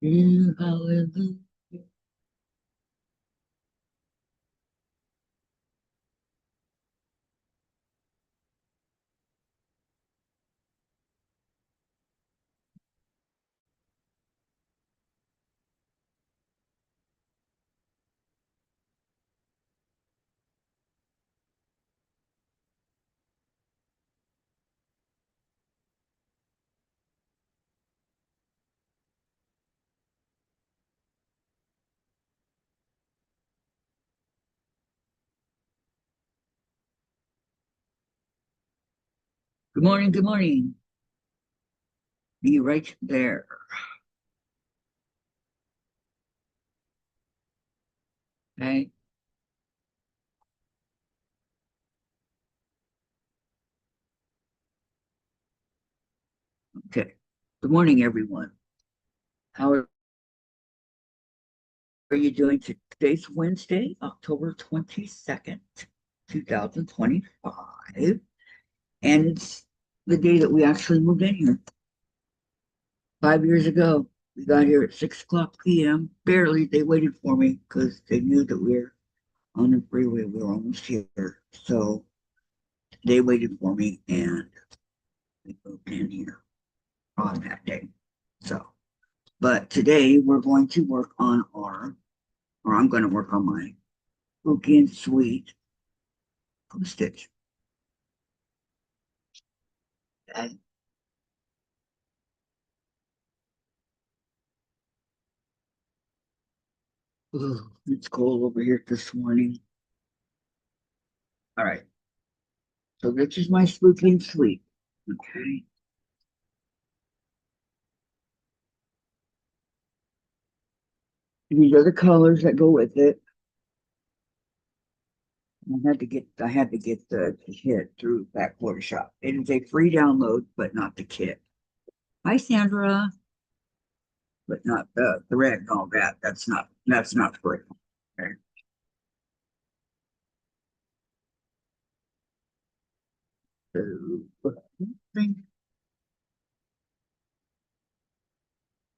Hallelujah. Good morning, good morning. Be right there. Okay. Okay. Good morning, everyone. How are you doing? Today's Wednesday, October 22nd, 2025. And it's the day that we actually moved in here 5 years ago. We got here at 6 o'clock p.m. Barely. They waited for me because they knew that we were on the freeway. We were almost here. So they waited for me and we moved in here on that day. So, but today we're going to work on or I'm going to work on my spooky and sweet postage. And, it's cold over here this morning. All right. So this is my spooky and sweet. Okay. These are the colors that go with it. I had to get the kit through that quarter shop. It is a free download, but not the kit. Hi Sandra, but not the thread and all that. That's not free. Okay. So,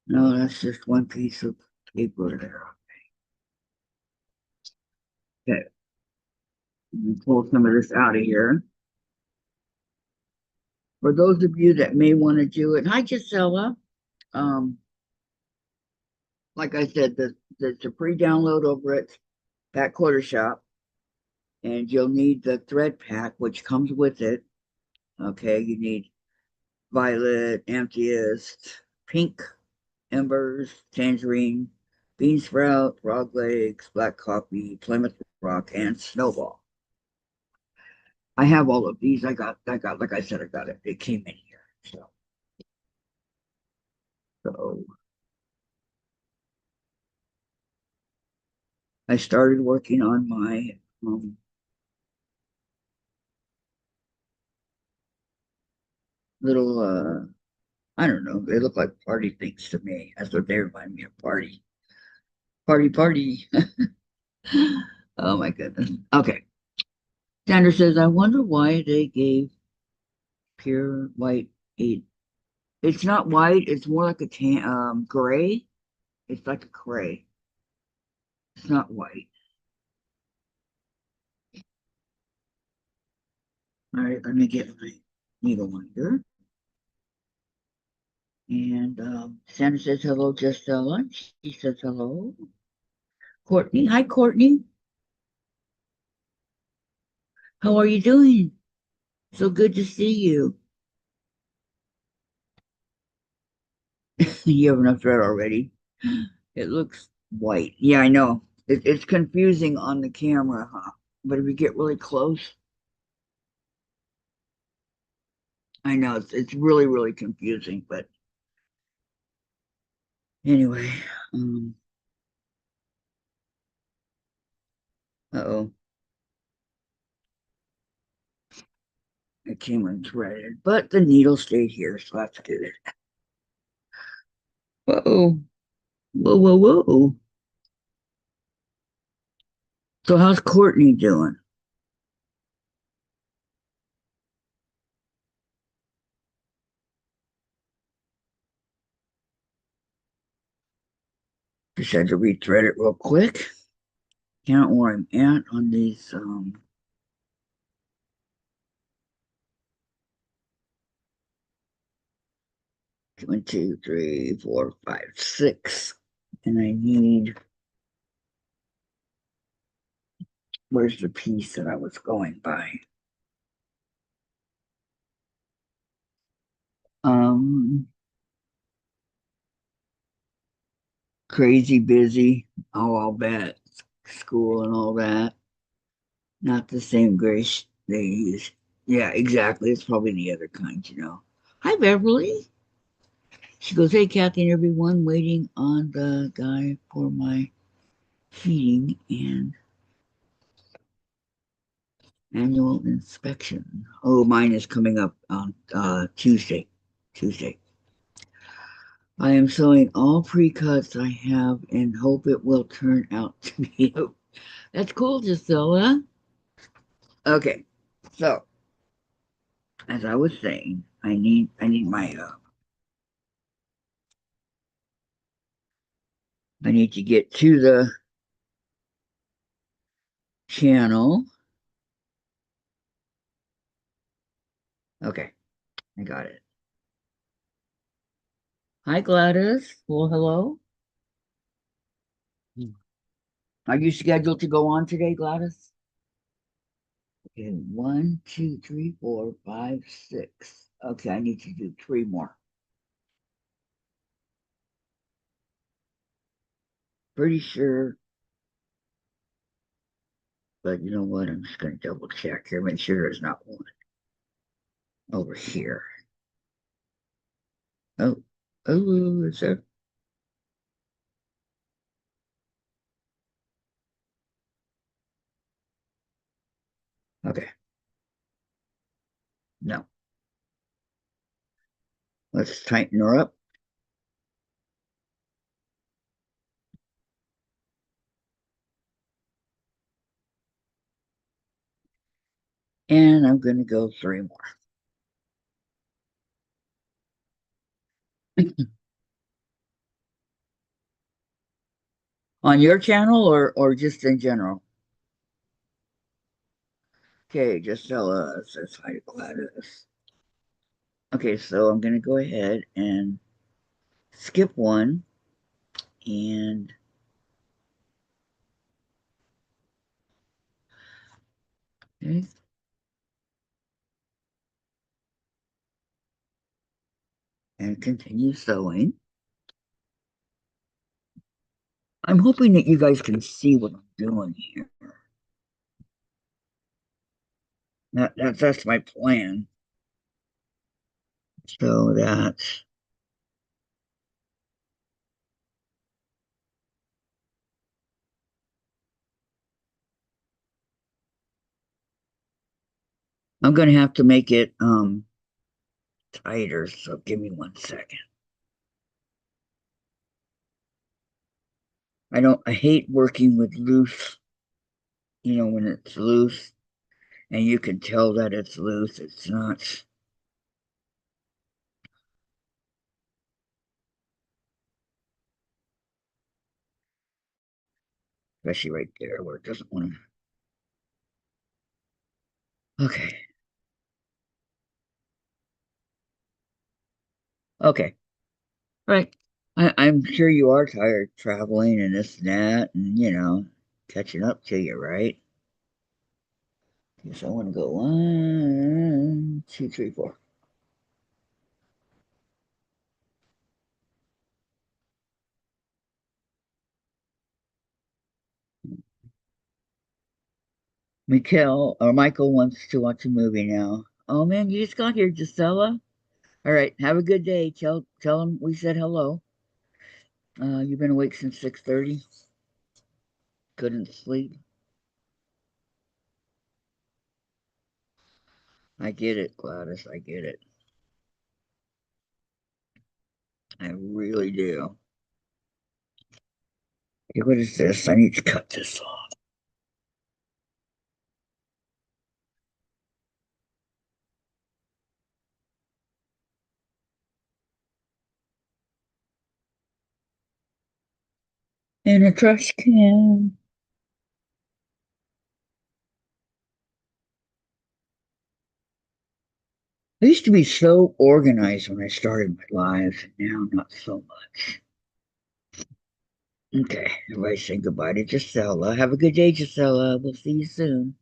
no, that's just one piece of paper there. Okay. Let me pull some of this out of here. For those of you that may want to do it, hi Gisela. Um, like I said, the free download over at that quarter shop, and you'll need the thread pack, which comes with it. Okay, you need violet, amethyst, pink, embers, tangerine, bean sprout, frog legs, black coffee, Plymouth rock, and snowball. I have all of these. Like I said, I got it. It came in here. So I started working on my little I don't know, they look like party things to me. That's what they remind me of, party. Party party. Oh my goodness. Okay. Sandra says, I wonder why they gave pure white a it's not white, it's more like a gray. It's like a gray. It's not white. All right, let me get my needle winder. And Sandra says hello, Justella. She says hello. Courtney. Hi, Courtney. How are you doing? So good to see you. You have enough thread already. It looks white. Yeah, I know. It's confusing on the camera, huh? But if you get really close, I know it's really, really confusing. But anyway, um, uh-oh, it came unthreaded, but the needle stayed here, so that's good. Whoa, whoa, whoa, whoa. So how's Courtney doing? Just had to rethread it real quick. Count where I'm at on these 1, 2, 3, 4, 5, 6. And I need, where's the piece that I was going by? Um, Crazy busy. Oh, I'll bet. School and all that. Not the same grace they use. Yeah, exactly. It's probably the other kind. Hi, Beverly. She goes, hey, Kathy and everyone, waiting on the guy for my heating and annual inspection. Oh, mine is coming up on Tuesday. Tuesday. I am sewing all pre-cuts I have and hope it will turn out to be. That's cool, Gisela. Okay, so as I was saying, I need my I need to get to the channel. Okay, I got it. Hi, Gladys. Well, hello. Are you scheduled to go on today, Gladys? Okay, 1, 2, 3, 4, 5, 6. Okay, I need to do 3 more. Pretty sure, but you know what? I'm just going to double check here, make sure there's not one over here. Oh, oh, is there? Okay, no. Let's tighten her up. And I'm going to go 3 more. On your channel or just in general? Okay, just tell us. That's hi, Gladys. Okay, so I'm going to go ahead and skip one and okay, and continue sewing. I'm hoping that you guys can see what I'm doing here. That's my plan. So that I'm going to have to make it tighter. So give me 1 second. I hate working with loose, when it's loose and you can tell that it's loose. It's not, especially right there where it doesn't want to. Okay. Okay. Right. I'm sure you are tired traveling and this and that and, catching up to you, right? Guess I want to go 1, 2, 3, 4. Michael wants to watch a movie now. Oh man, you just got here, Gisela. All right, have a good day. Tell him we said hello. You've been awake since 6:30. Couldn't sleep. I get it, Gladys. I get it. I really do. Okay, what is this? I need to cut this off. in a trash can. I used to be so organized when I started my life, and now not so much. Okay, everybody say goodbye to Gisela. Have a good day, Gisela. We'll see you soon.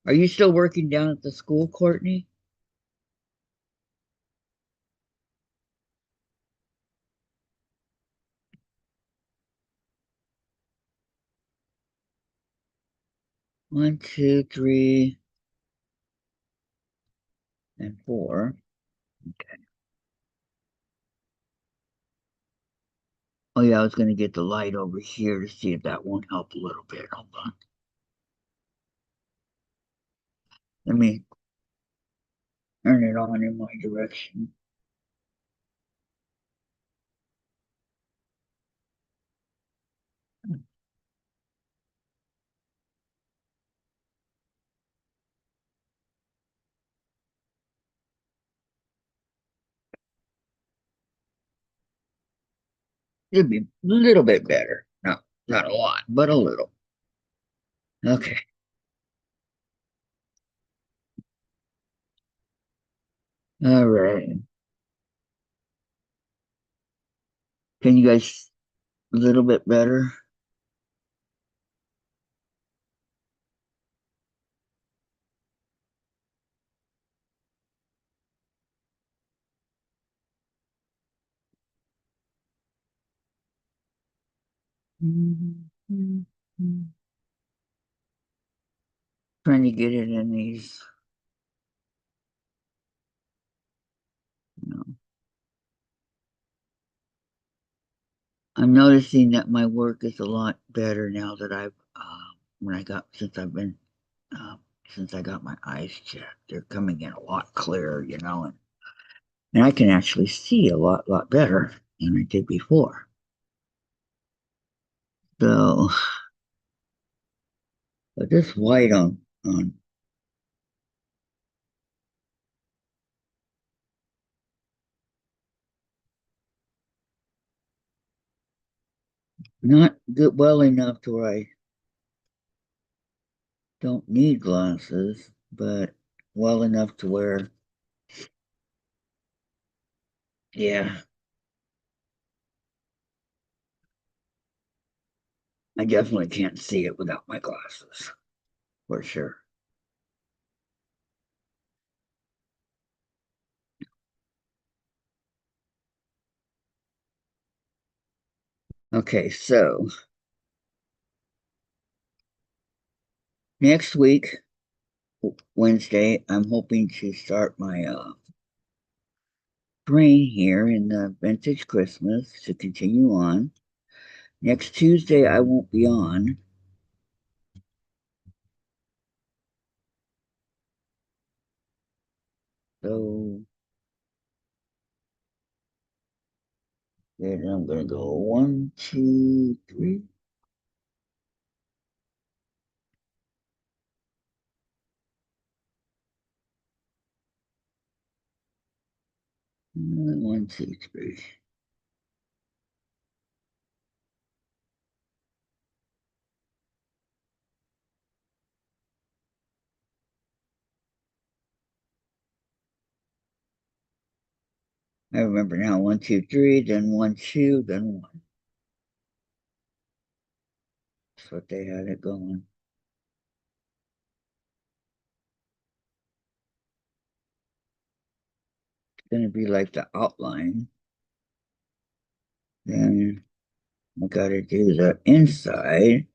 Are you still working down at the school, Courtney? One, two, three, and four. Oh yeah, I was gonna get the light over here to see if that won't help a little bit. Hold on. Let me turn it on in my direction. It'd be a little bit better. No, not a lot, but a little. Okay. All right. Can you guys a little bit better? Trying to get it in these. You know. I'm noticing that my work is a lot better now that when I got since I've been uh, since I got my eyes checked. They're coming in a lot clearer, and I can actually see a lot better than I did before. So, but this white on not good well enough to where I don't need glasses, but well enough to where, yeah, I definitely can't see it without my glasses, for sure. Okay, so next week, Wednesday, I'm hoping to start my train here in the Vintage Christmas to continue on. Next Tuesday, I won't be on. So then I'm going to go one, two, three. One, two, three. I remember now. One, two, three, then one, two, then one. That's what they had it going. It's going to be like the outline. Then I got to do the inside.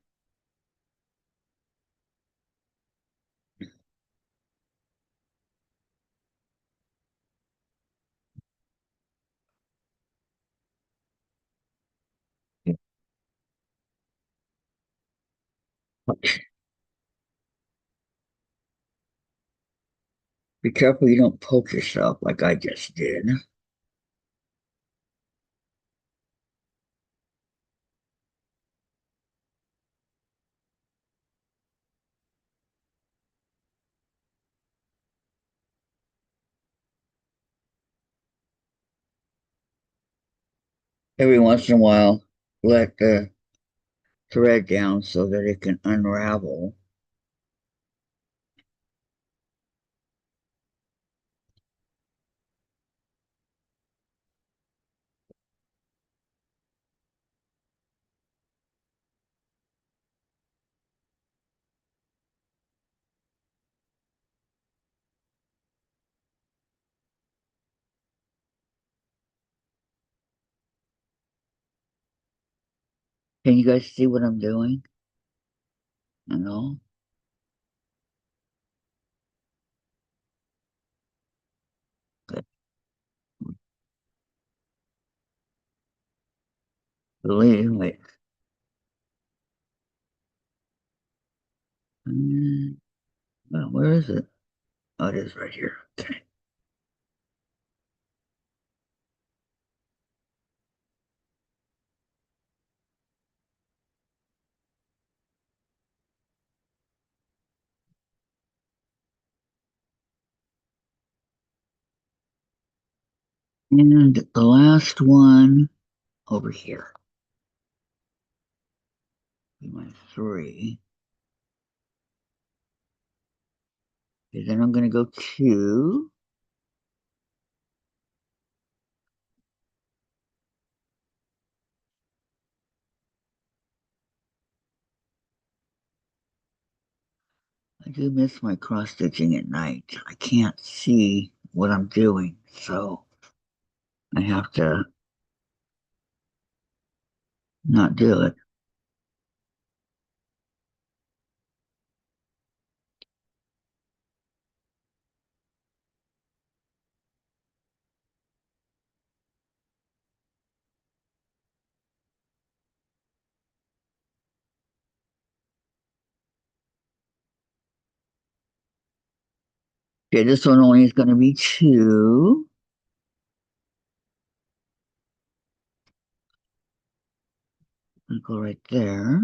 Be careful you don't poke yourself like I just did. every once in a while, let the thread down so that it can unravel. Can you guys see what I'm doing? I know. Good. Wait. Mm, well, where is it? Oh, it is right here. Okay. And the last one over here. Be my three. Okay, then I'm going to go two. I do miss my cross stitching at night. I can't see what I'm doing, so I have to not do it. Okay, this one only is going to be two. I'll go right there.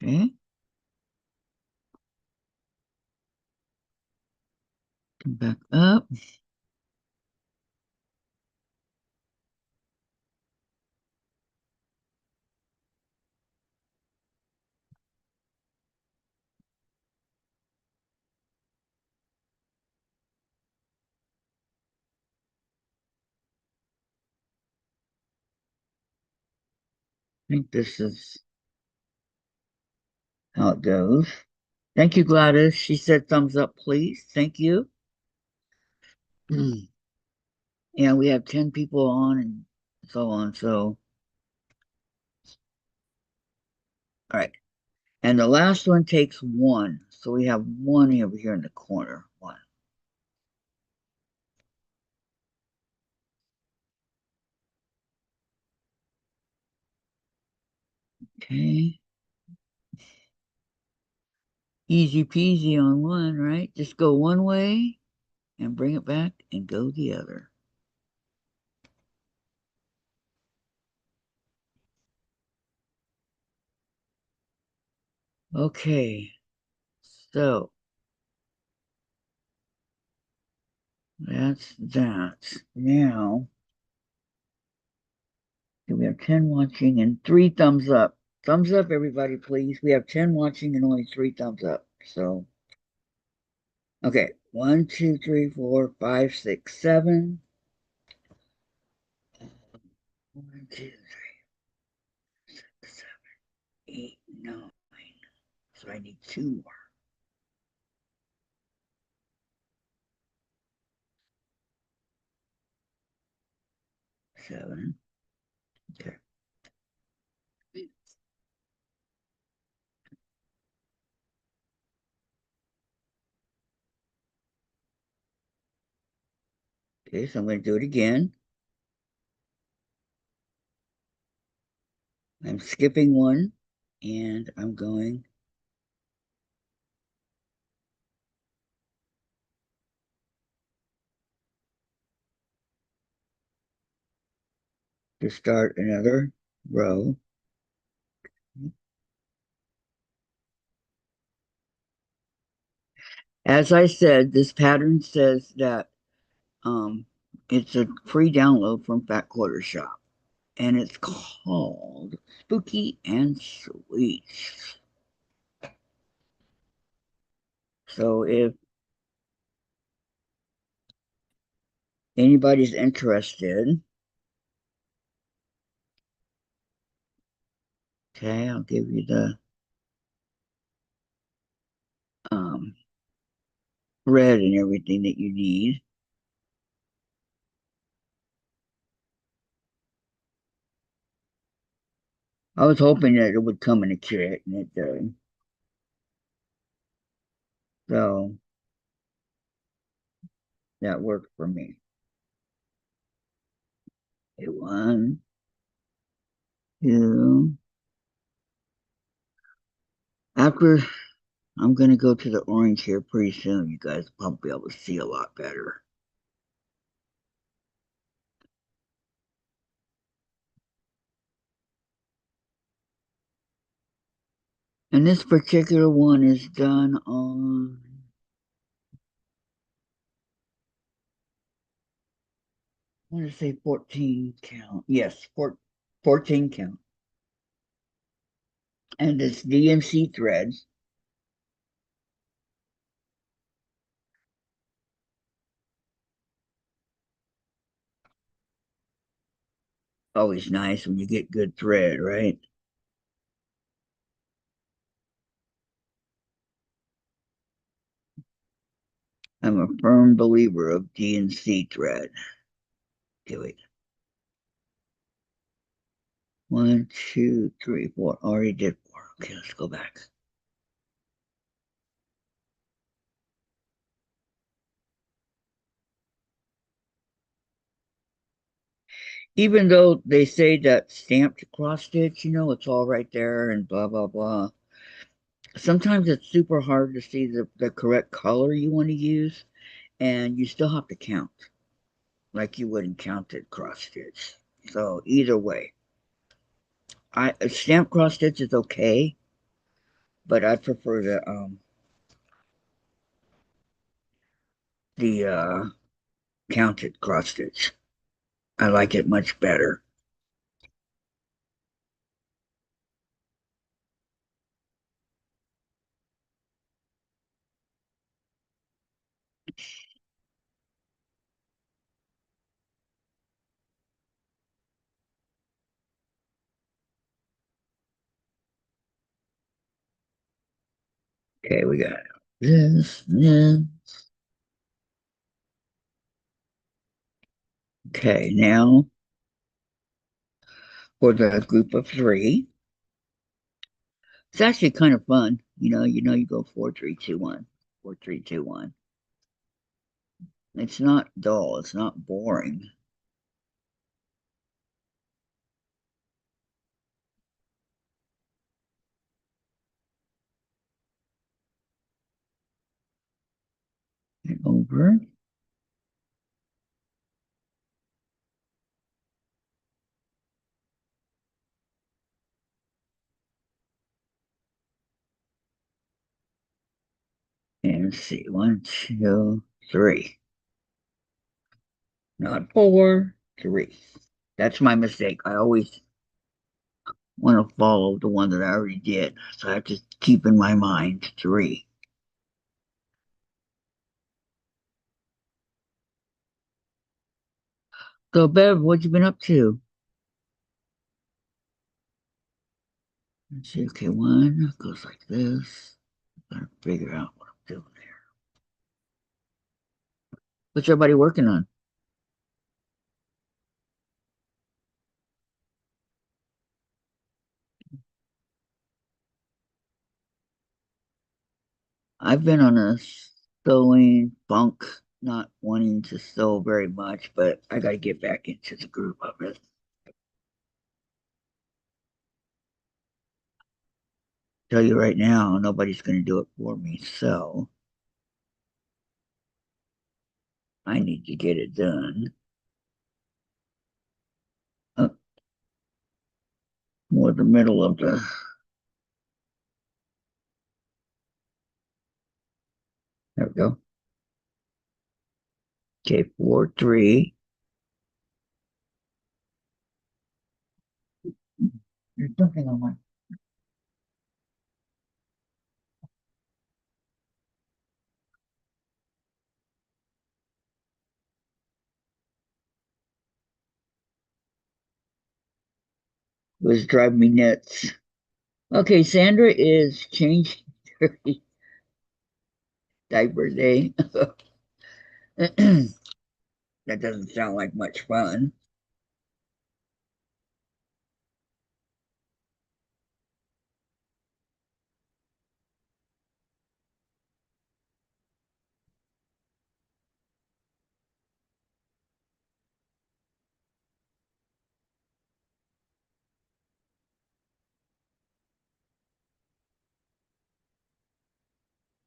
Okay, come back up. I think this is how it goes. Thank you, Gladys. She said thumbs up, please. Thank you. And we have 10 people on and so on. So, all right. And the last one takes one. So we have one over here in the corner. One. Okay. Easy peasy on one, right? Just go one way and bring it back and go the other. Okay. So that's that. Now, we have 10 watching and three thumbs up. Thumbs up, everybody, please. We have 10 watching and only three thumbs up. So, okay. One, two, three, four, five, six, seven. One, two, three, six, seven, eight, nine. So I need two more. Seven. Okay. Okay, so I'm going to do it again. I'm skipping one and I'm going to start another row. As I said, this pattern says that Um, it's a free download from Fat Quarter Shop, and it's called Spooky and Sweet. So if anybody's interested, okay, I'll give you the um, thread and everything that you need. I was hoping that it would come in a kit, and it does. So that worked for me. Okay, one, two. After I'm gonna go to the orange here pretty soon, you guys will probably be able to see a lot better. And this particular one is done on, I want to say 14 count. Yes, 14 count. And it's DMC threads. Always nice when you get good thread, right? I'm a firm believer of DNC thread. Okay, wait. One, two, three, four. Already did four. Okay, let's go back. Even though they say that stamped cross stitch, it's all right there and blah, blah, blah. Sometimes it's super hard to see the correct color you want to use, and you still have to count like you would in counted cross stitch. So either way, I stamp cross stitch is okay, but I prefer the counted cross stitch. I like it much better. Okay, we got this, this. Okay, now for the group of three. It's actually kind of fun. You go 4, 3, 2, 1, 4, 3, 2, 1. It's not dull. It's not boring. And over and see. 1, 2, 3. Not 4, 3. That's my mistake. I always want to follow the one that I already did. So I have to keep in my mind 3. So Bev, what you been up to? Let's see. Okay, one goes like this. Gotta figure out what I'm doing here. What's everybody working on? I've been on a sewing funk, not wanting to sew very much, but I got to get back into the groove of it. Tell you right now, nobody's going to do it for me, so I need to get it done. Uh, more the middle of the. There we go. Okay, 4-3. There's something on my was driving me nuts. Okay, Sandra is changing her diaper day. That doesn't sound like much fun.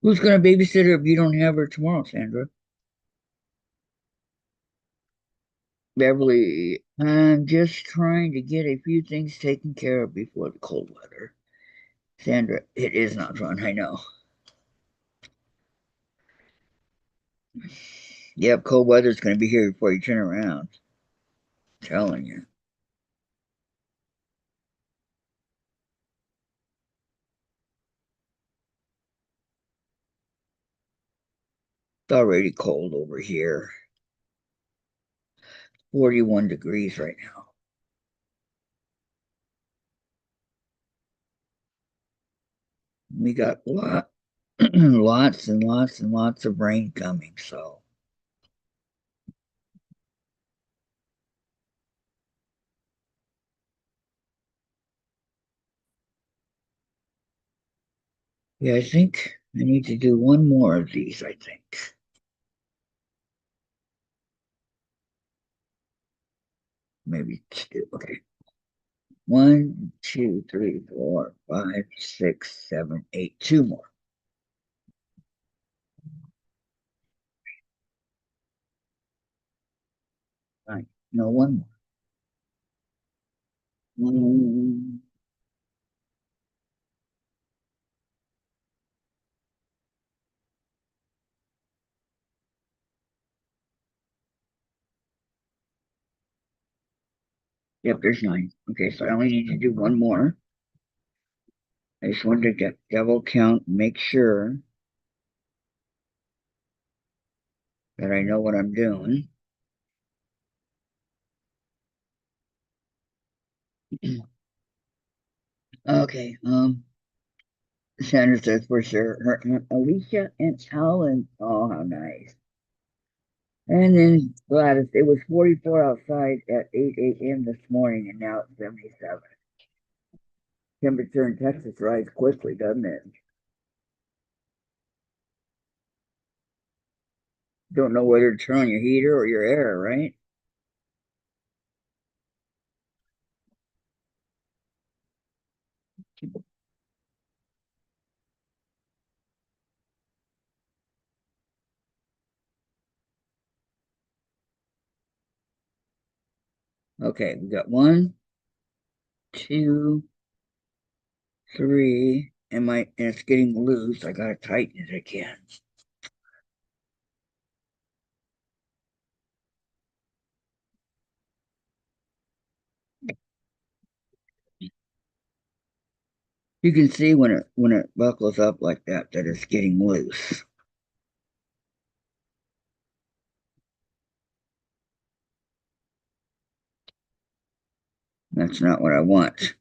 Who's going to babysit her if you don't have her tomorrow, Sandra? Beverly, I'm just trying to get a few things taken care of before the cold weather. Sandra, it is not fun, I know. Yep, cold weather's going to be here before you turn around. I'm telling you. It's already cold over here. 41 degrees right now. We got lots and lots and lots of rain coming, so yeah, I think I need to do one more of these, I think. Maybe two. Okay. 1, 2, 3, 4, 5, 6, 7, 8. Two more. Right. No, one more. Yep, there's 9. Okay, so I only need to do one more. I just wanted to get double count, make sure that I know what I'm doing. Okay, Sandra says for sure. Her Aunt Alicia and Alan. Oh, how nice. And then Gladys, it was 44 outside at 8 a.m. this morning, and now it's 77. Temperature in Texas rises quickly, doesn't it? Don't know whether to turn on your heater or your air, right? Okay, we got 1, 2, 3, and it's getting loose. I gotta tighten it again. You can see when it buckles up like that it's getting loose. That's not what I want.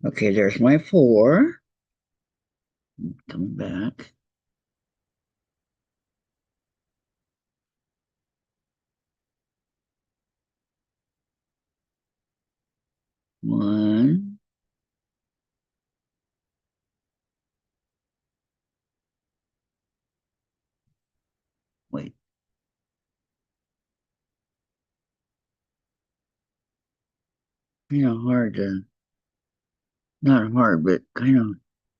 Okay, there's my 4. Coming back. One. Wait. Hard to, not hard, but kind of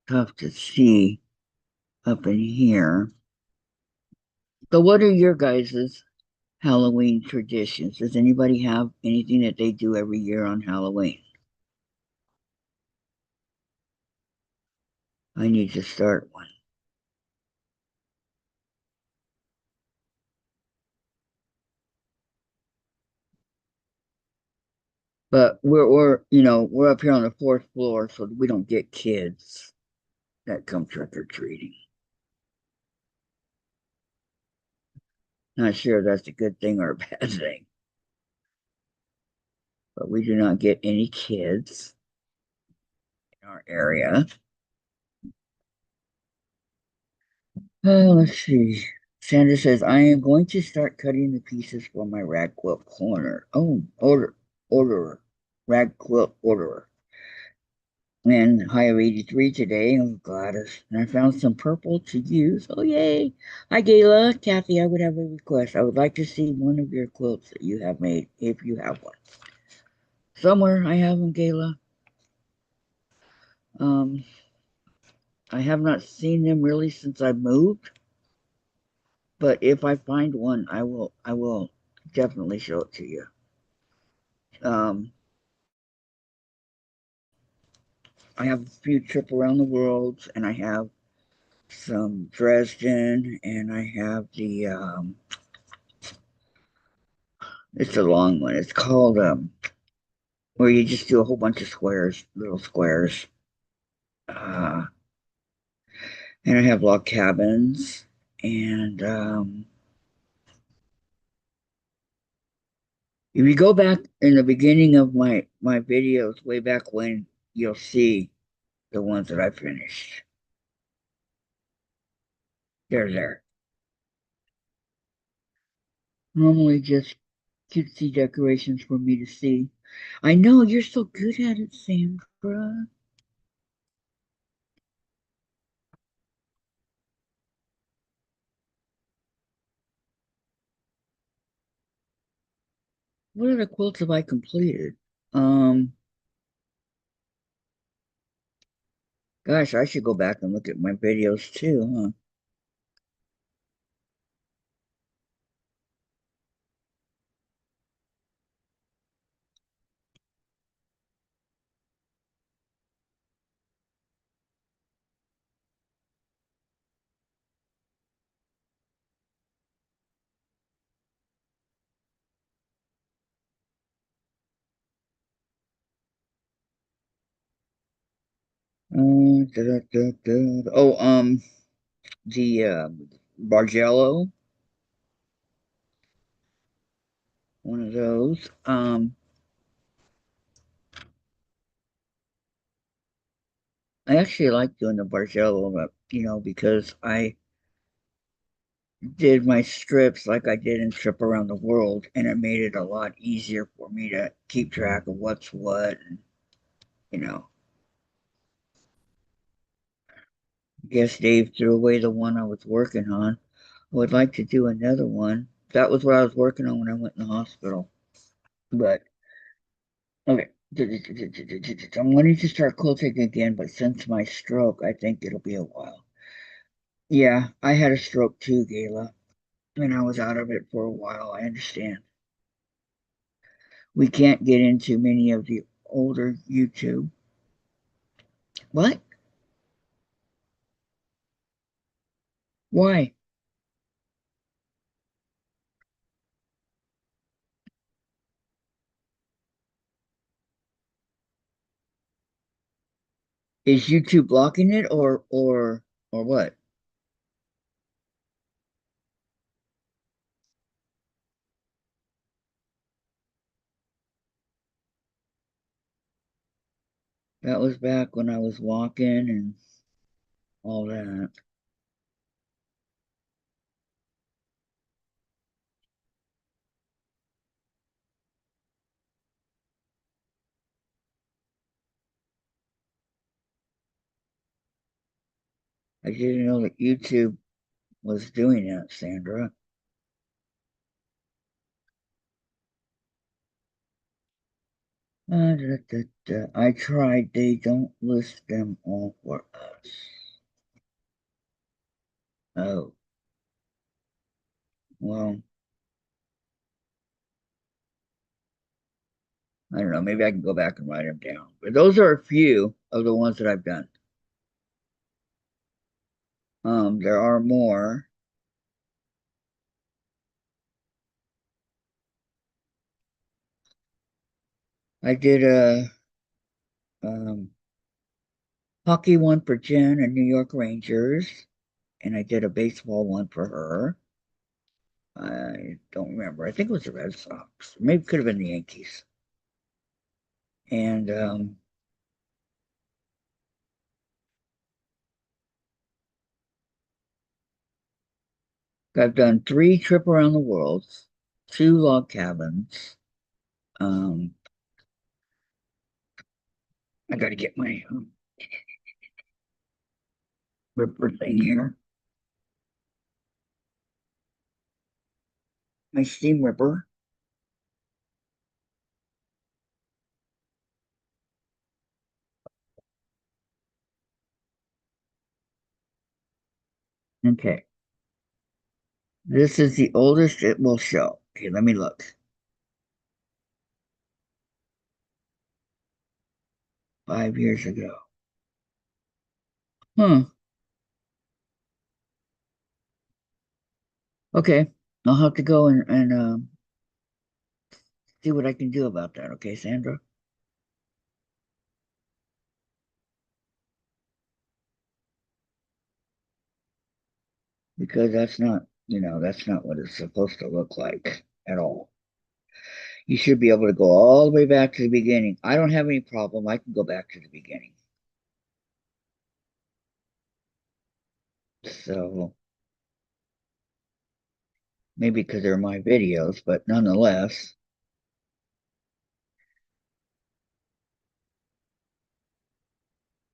tough to see up in here. So, what are your guys's Halloween traditions? Does anybody have anything that they do every year on Halloween? I need to start one. But we're up here on the fourth floor, so we don't get kids that come trick or treating. Not sure if that's a good thing or a bad thing, but we do not get any kids in our area. Let's see. Sandra says, I am going to start cutting the pieces for my rag quilt corner. Oh, orderer. Rag quilt orderer. And high of 83 today. Oh, Gladys. And I found some purple to use. Oh, yay. Hi, Gayla. Kathy, I would have a request. I would like to see one of your quilts that you have made, if you have one. Somewhere I have them, Gayla. Um, I have not seen them really since I moved, but if I find one, I will definitely show it to you. Um, I have a few trip around the world, and I have some Dresden, and I have the it's a long one. It's called where you just do a whole bunch of squares, little squares. Uh, and I have log cabins, and if you go back in the beginning of my videos, way back when, you'll see the ones that I finished. They're there. Normally just cutesy decorations for me to see. I know you're so good at it, Sandra. What other quilts have I completed? Um, Gosh, I should go back and look at my videos too, huh? Oh, the Bargello, one of those. I actually like doing the Bargello, but, because I did my strips like I did in Trip Around the World, and it made it a lot easier for me to keep track of what's what. And, you know, I guess Dave threw away the one I was working on. I would like to do another one. That was what I was working on when I went in the hospital. But okay. I'm wanting to start quilting again, but since my stroke, I think it'll be a while. Yeah, I had a stroke too, Gayla, and I was out of it for a while. I understand. We can't get into many of the older YouTube. What? Why? Is YouTube blocking it or what? That was back when I was walking and all that. I didn't know that YouTube was doing that, Sandra. I tried. They don't list them all for us. Oh, well, I don't know. Maybe I can go back and write them down. But those are a few of the ones that I've done. There are more. I did a um, hockey one for Jen and New York Rangers, and I did a baseball one for her. I don't remember. I think it was the Red Sox. Maybe it could have been the Yankees. And I've done three trip around the world, two log cabins. Um, I got to get my ripper thing here, my steam ripper. Okay, this is the oldest it will show. Okay, let me look. 5 years ago. Hmm. Okay, I'll have to go and see what I can do about that. Okay, Sandra, because that's not what it's supposed to look like at all. You should be able to go all the way back to the beginning. I don't have any problem. I can go back to the beginning. So maybe because they're my videos, but nonetheless.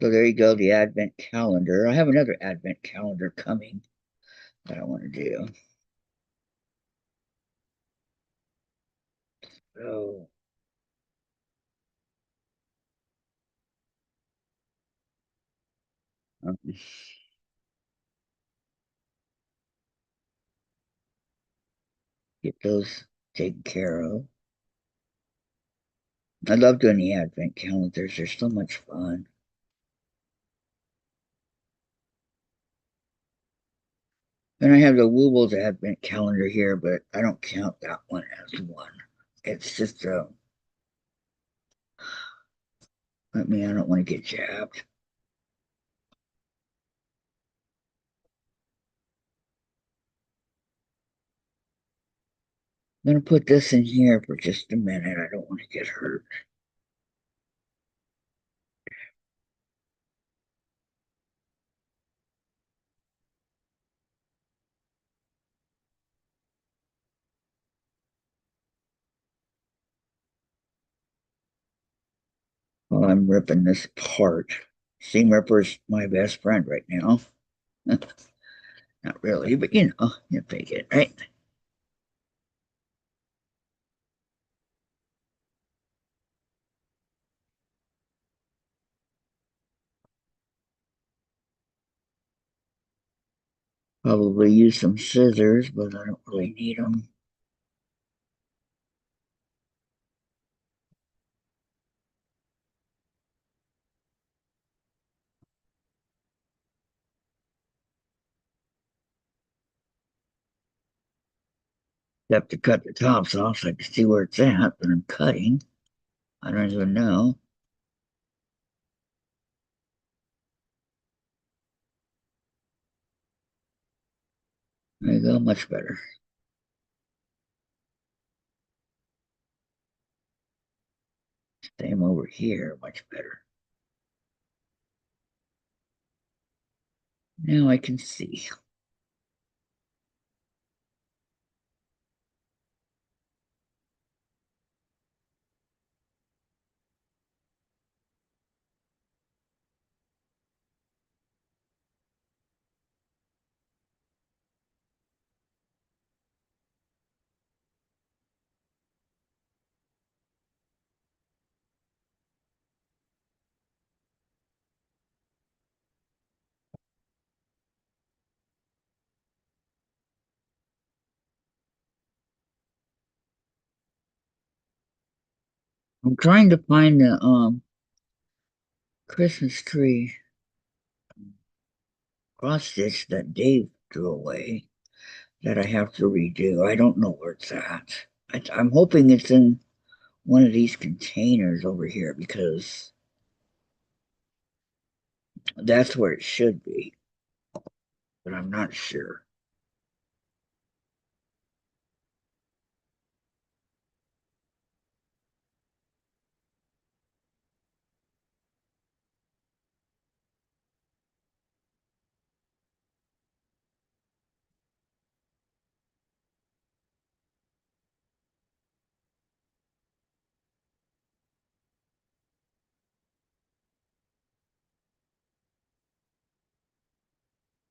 So there you go, the Advent calendar. I have another Advent calendar coming that I want to do. So um, get those taken care of. I love doing the Advent calendars. They're so much fun. And I have the Woobles Advent calendar here, but I don't count that one as one. It's just I don't want to get jabbed. I'm gonna put this in here for just a minute. I don't want to get hurt. While I'm ripping this apart. Seam ripper's my best friend right now. Not really, but you fake it, right? Probably use some scissors, but I don't really need them. Have to cut the tops off so I can see where it's at that I'm cutting. I don't even know. There you go, much better. Same over here, much better. Now I can see. I'm trying to find the Christmas tree. cross stitch that Dave threw away that I have to redo. I don't know where it's at. I'm hoping it's in one of these containers over here because that's where it should be, but I'm not sure.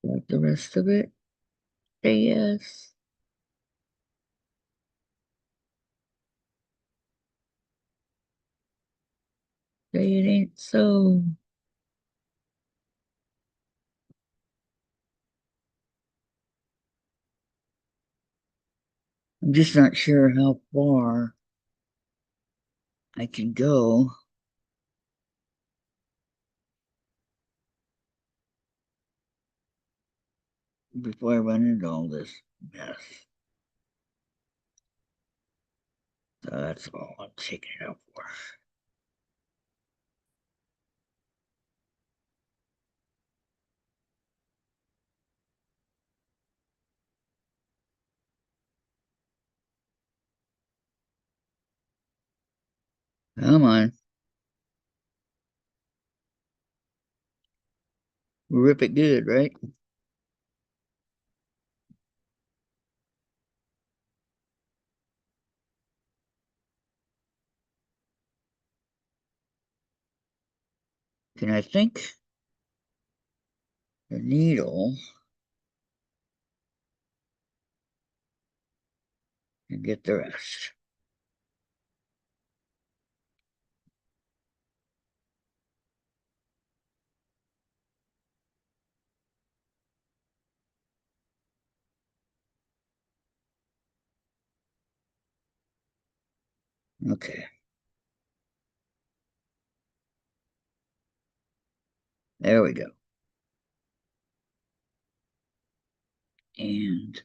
Like the rest of it, say yes. Say it ain't so. I'm just not sure how far I can go before I run into all this mess. So that's all I'm taking it out for. Come on, rip it good, right? Can I think the needle and get the rest? Okay, there we go. And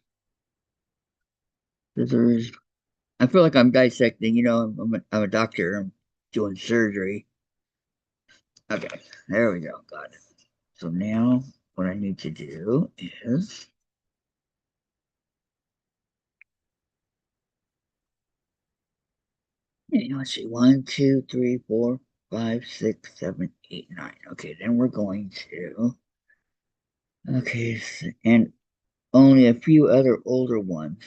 scissors. I feel like I'm dissecting. I'm a doctor. I'm doing surgery. Okay, there we go. Got it. So now what I need to do is, let's see, 1, 2, 3, 4, 5, 6, 7, 8, 9. Okay, then we're going to, okay, and only a few other older ones.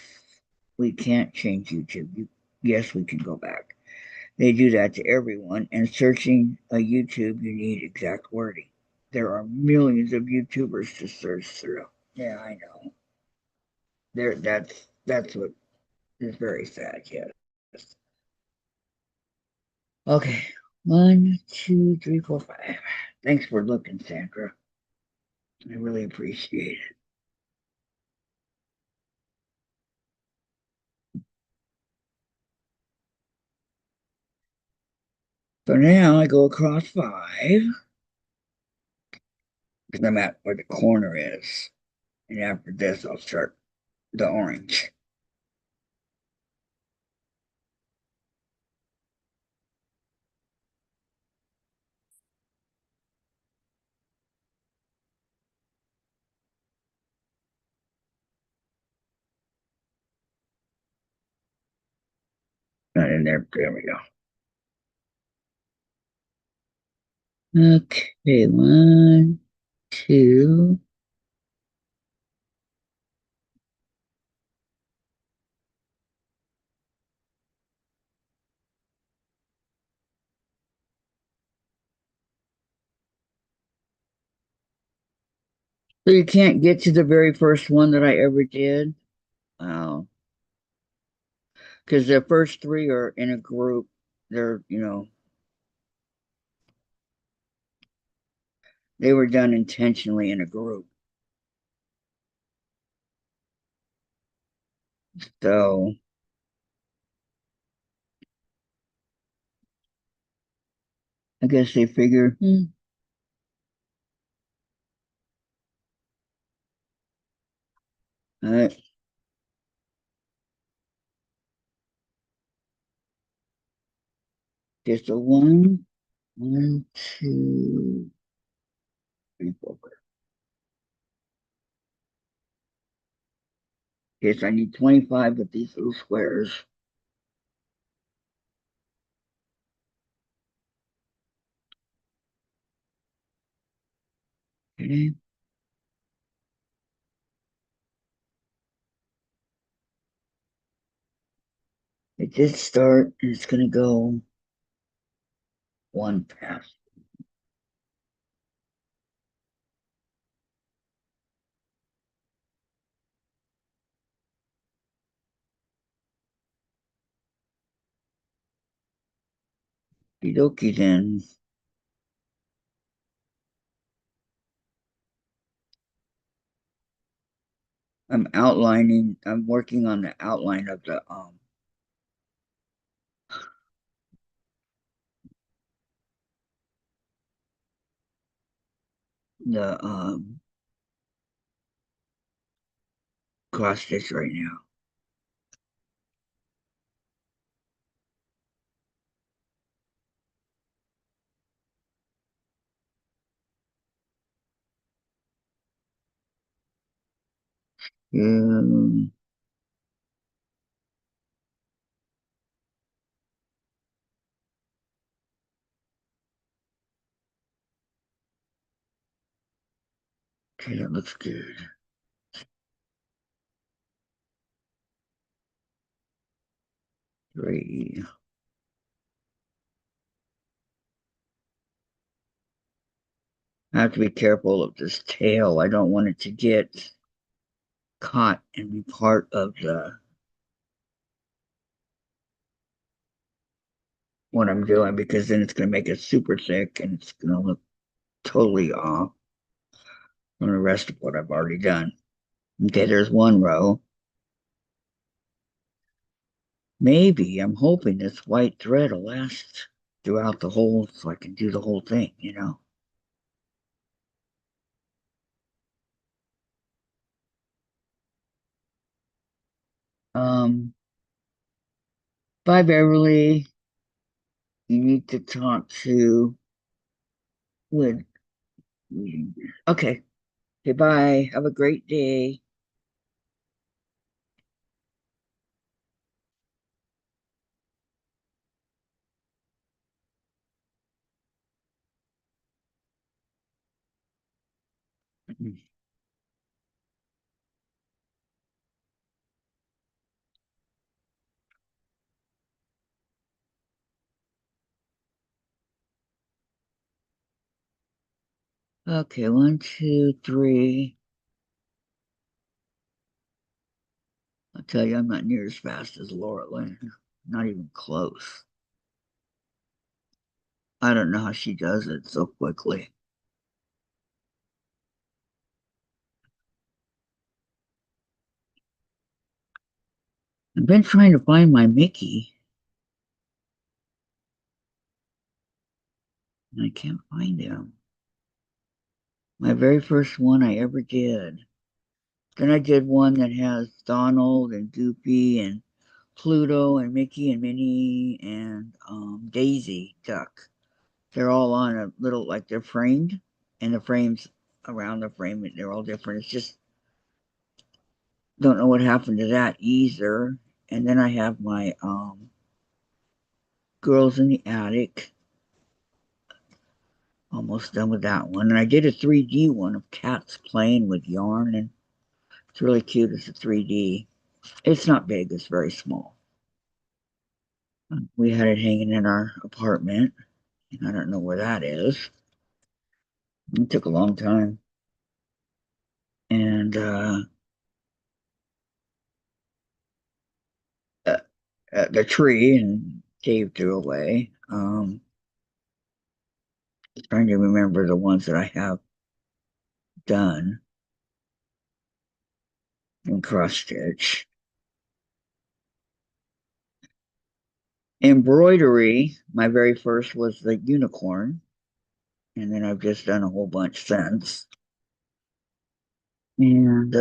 We can't change YouTube. Yes, we can go back. They do that to everyone. And searching a YouTube, you need exact wording. There are millions of YouTubers to search through. Yeah, I know. That's what is very sad. Yes. Okay. 1, 2, 3, 4, 5. Thanks for looking, Sandra. I really appreciate it. So now I go across 5 because I'm at where the corner is. And after this, I'll start the orange. Not in there. There we go. Okay, 1, 2. So you can't get to the very first one that I ever did. Wow. Because the first 3 are in a group. They're, they were done intentionally in a group. So I guess they figure, All right, just a one, two, three, four. Yes, I need 25 of these little squares. Okay, it did start, and it's gonna go one pass. Okie then. I'm working on the outline of the cross stitch right now. Um, okay, that looks good. Three. I have to be careful of this tail. I don't want it to get caught and be part of the what I'm doing because then it's going to make it super thick and it's going to look totally off from the rest of what I've already done. Okay, there's one row. Maybe I'm hoping this white thread will last throughout the whole so I can do the whole thing, you know. Um, bye, Beverly. You need to talk to Wood. Okay. Okay, bye. Have a great day. Okay, one, two, three. I'll tell you, I'm not near as fast as Laura Lynn. Not even close. I don't know how she does it so quickly. I've been trying to find my Mickey, and I can't find him. My very first one I ever did. Then I did one that has Donald and Goofy and Pluto and Mickey and Minnie and Daisy Duck. They're all on a little, like they're framed, and the frames around the frame, they're all different. It's just, don't know what happened to that either. And then I have my Girls in the Attic. Almost done with that one. And I did a 3D one of cats playing with yarn, and it's really cute. It's a 3D. It's not big, it's very small. We had it hanging in our apartment. I don't know where that is. It took a long time. And uh, the tree and Dave threw away. Trying to remember the ones that I have done in cross stitch. Embroidery, my very first was the unicorn, and then I've just done a whole bunch since. And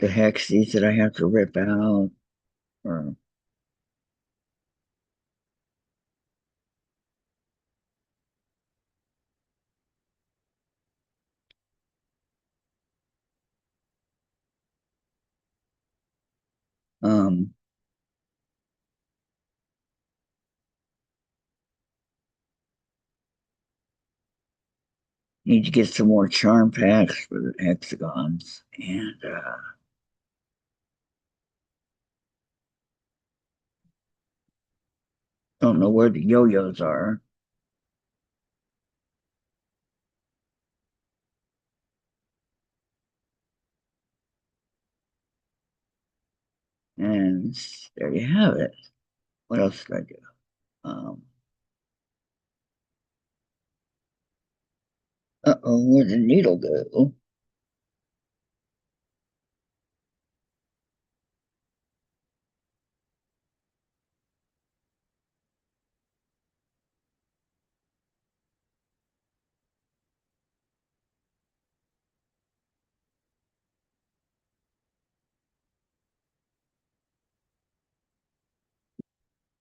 the hexes that I have to rip out, or um, need to get some more charm packs for the hexagons, and don't know where the yo-yos are. And there you have it. What else did I do? Um, uh-oh, where'd the needle go?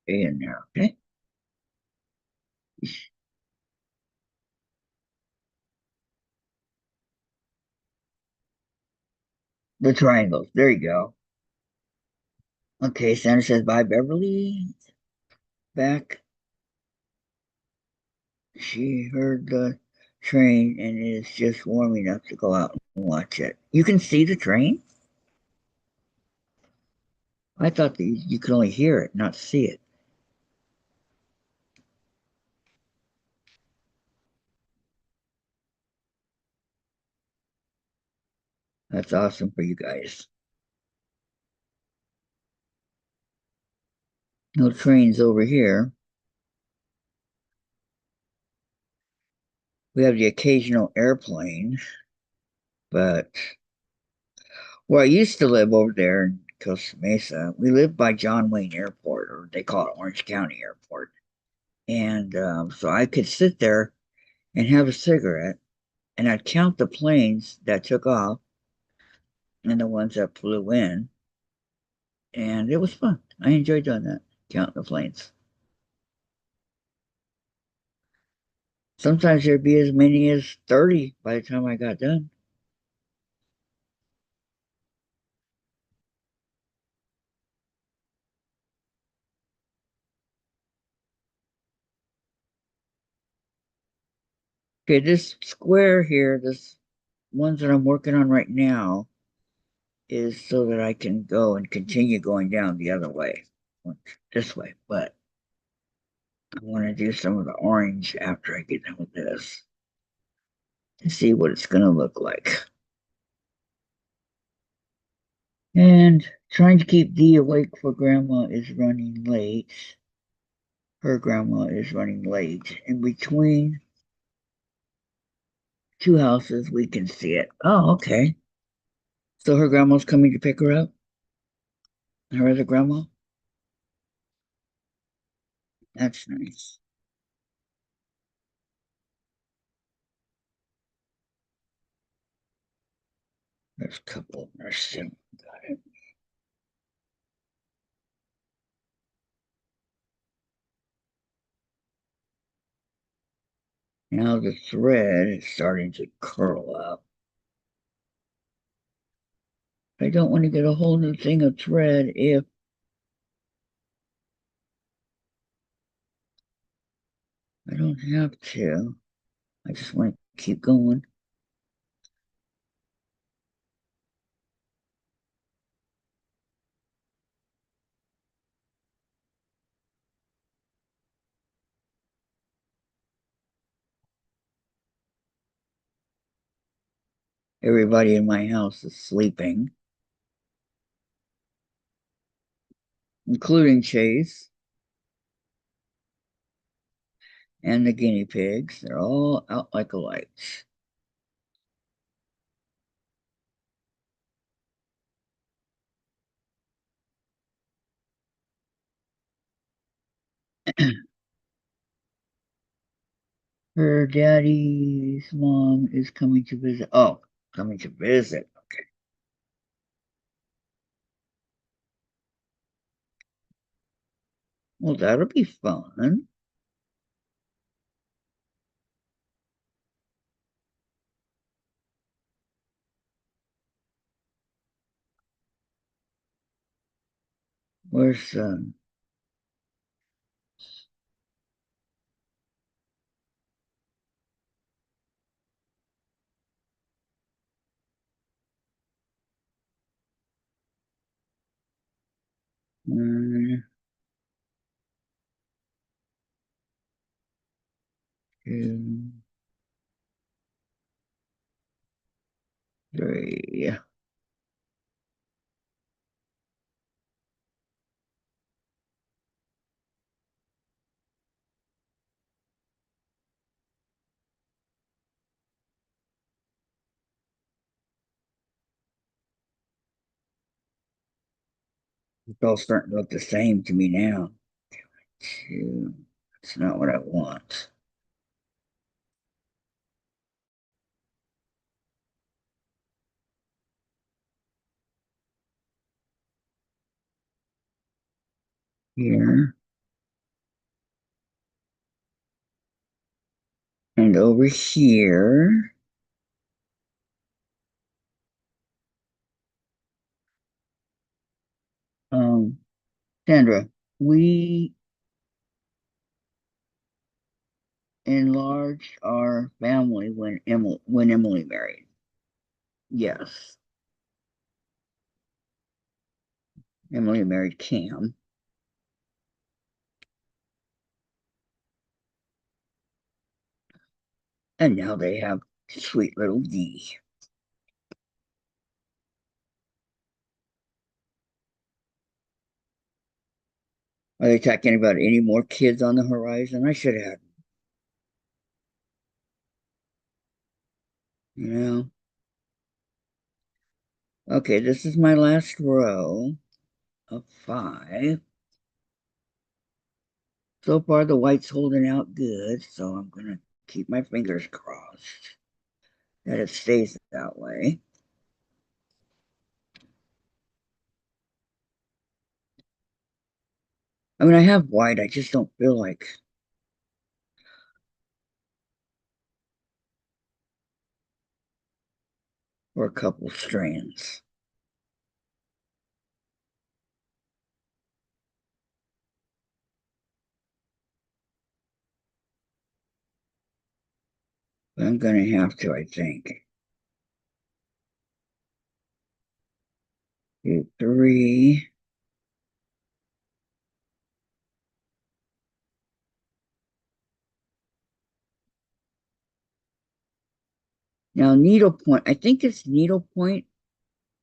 In there, okay? The triangles. There you go. Okay, Sandra says, bye, Beverly. Back. She heard the train and is just warming up to go out and watch it. You can see the train? I thought that you could only hear it, not see it. That's awesome for you guys. No trains over here. We have the occasional airplane, but where I used to live over there in Costa Mesa, we lived by John Wayne Airport, or they call it Orange County Airport. And so I could sit there and have a cigarette, and I'd count the planes that took off and the ones that flew in. And it was fun. I enjoyed doing that, counting the planes. Sometimes there'd be as many as 30 by the time I got done. Okay, this square here, this ones that I'm working on right now, is so that I can go and continue going down the other way, this way. But I want to do some of the orange after I get done with this to see what it's going to look like. And trying to keep Dee awake for grandma is running late. Her grandma is running late. In between two houses, we can see it. Oh, okay. So her grandma's coming to pick her up? Her other grandma? That's nice. There's a couple of them. Still got it. Now the thread is starting to curl up. I don't want to get a whole new thing of thread if I don't have to. I just want to keep going. Everybody in my house is sleeping, including Chase and the guinea pigs. They're all out like a light. Her daddy's mom is coming to visit. Oh, coming to visit. Okay. Well, that'll be fun. Where's one, two, three. It's all starting to look the same to me now. Two. That's not what I want. Here and over here. Um, Sandra, we enlarged our family when Emily married. Yes, Emily married Cam, and now they have sweet little D. Are they talking about any more kids on the horizon? I should have, you know. Okay, this is my last row of five. So far, the white's holding out good, so I'm gonna keep my fingers crossed that it stays that way. I mean, I have white, I just don't feel like for a couple strands. But I'm gonna have to, I think. Do three. Now, needlepoint, I think it's needlepoint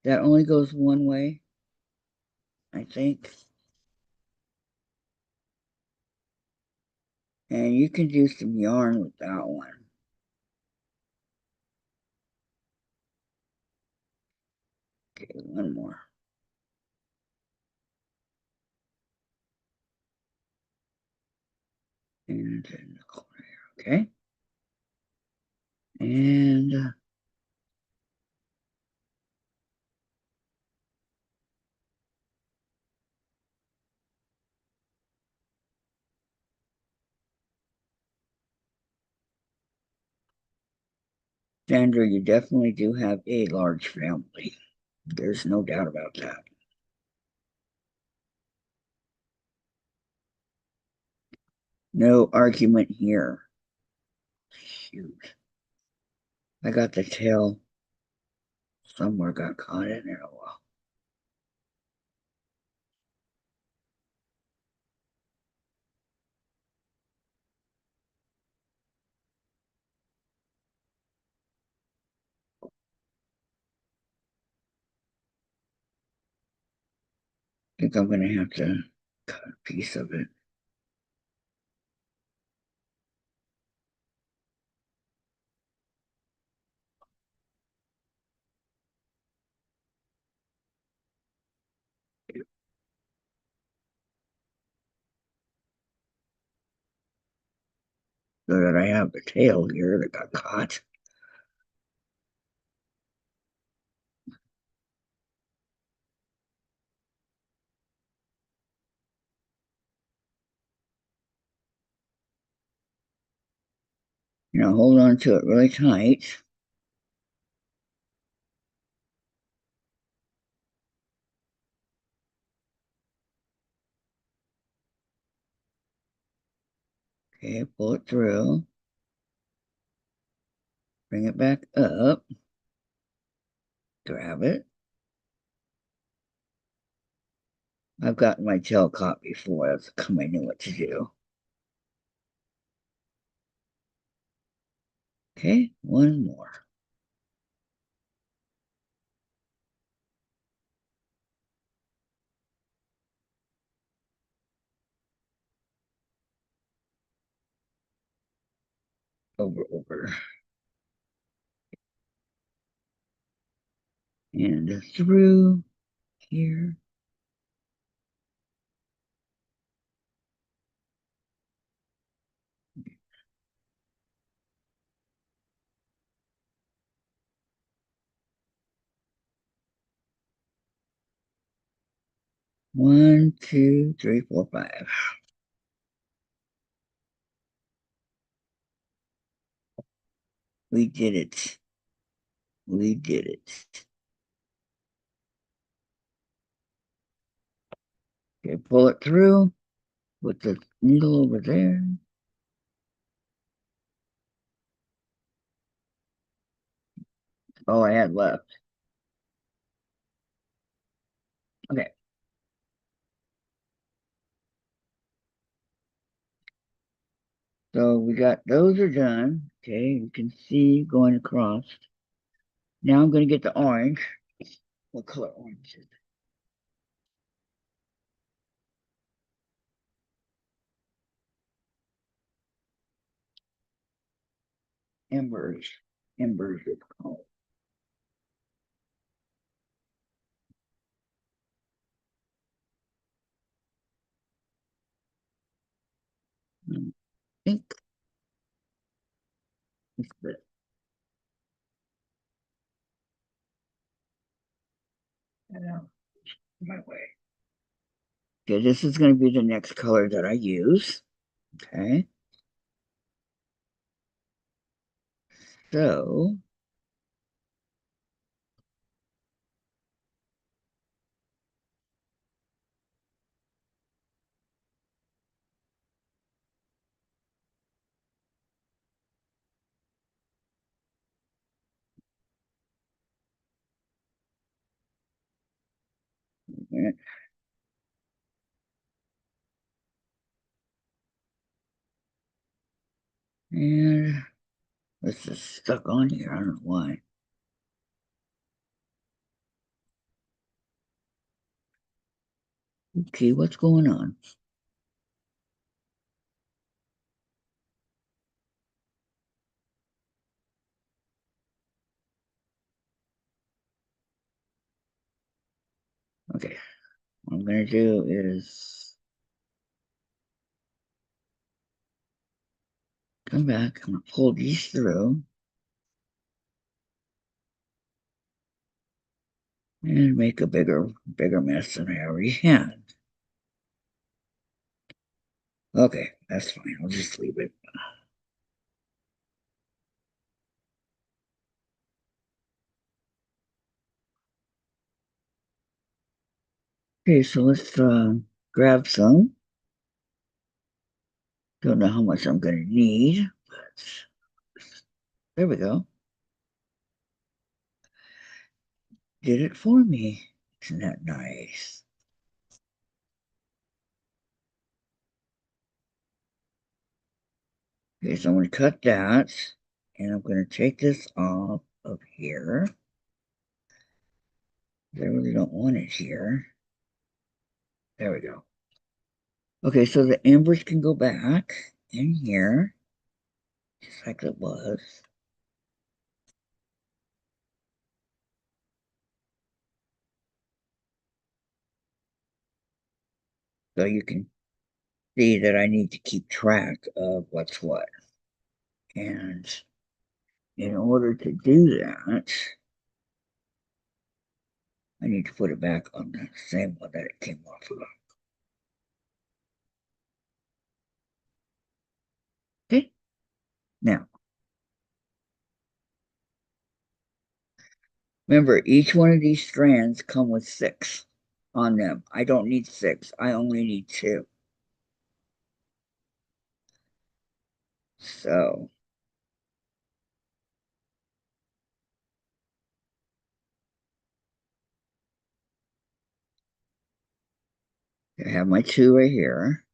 that only goes one way, I think. And you can do some yarn with that one. Okay, one more. And in the corner here, okay? And Sandra, you definitely do have a large family. There's no doubt about that. No argument here. Shoot. I got the tail somewhere, got caught in there. Well, I think I'm going to have to cut a piece of it. So that I have the tail here that got caught. Hold on to it really tight. Okay, pull it through. Bring it back up. Grab it. I've gotten my tail caught before. That's come I knew what to do. Okay, one more. Over. And through here. One, two, three, four, five. We did it. We did it. Okay, pull it through with the needle over there. Oh, I had left. Okay. So we got those are done. Okay, you can see going across. Now I'm going to get the orange. What color orange is it? Embers. Embers it's called. I think it's the my way. Okay, this is going to be the next color that I use. Okay, so and this is stuck on here. I don't know why. Okay, what's going on? Okay, what I'm going to do is come back. I'm going to pull these through and make a bigger mess than I already had. Okay, that's fine. I'll just leave it. Okay, so let's grab some. Don't know how much I'm going to need, but there we go. Did it for me. Isn't that nice? Okay, so I'm going to cut that, and I'm going to take this off of here. I really don't want it here. There we go. Okay, so the embers can go back in here, just like it was. So you can see that I need to keep track of what's what. And in order to do that, I need to put it back on the same one that it came off of. Okay, now Remember, each one of these strands come with six on them. I don't need six. I only need two. So I have my two right here.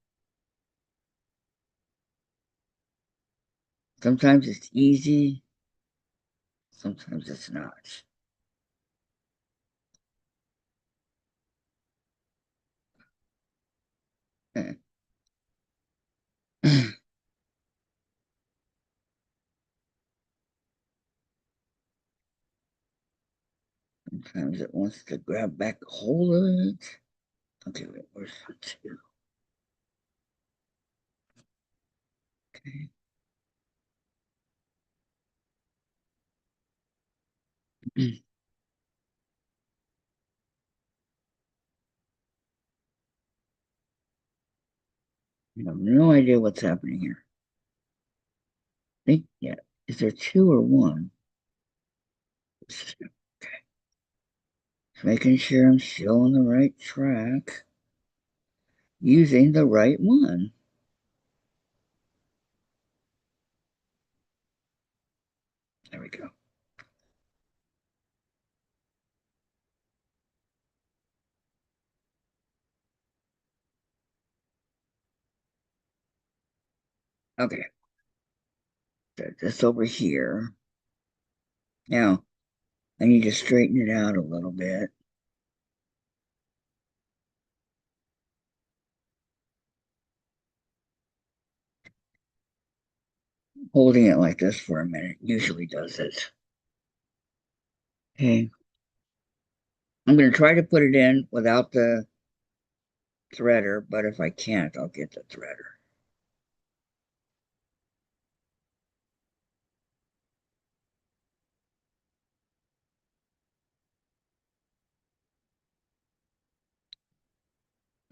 Sometimes it's easy, sometimes it's not. Sometimes it wants to grab back a hold of it. Okay, wait, where's my two? Okay. I have no idea what's happening here. Think, yeah, is there two or one? Okay, just making sure I'm still on the right track, using the right one. There we go. Okay, set this over here. Now, I need to straighten it out a little bit. Holding it like this for a minute usually does it. Okay, I'm going to try to put it in without the threader, but if I can't, I'll get the threader.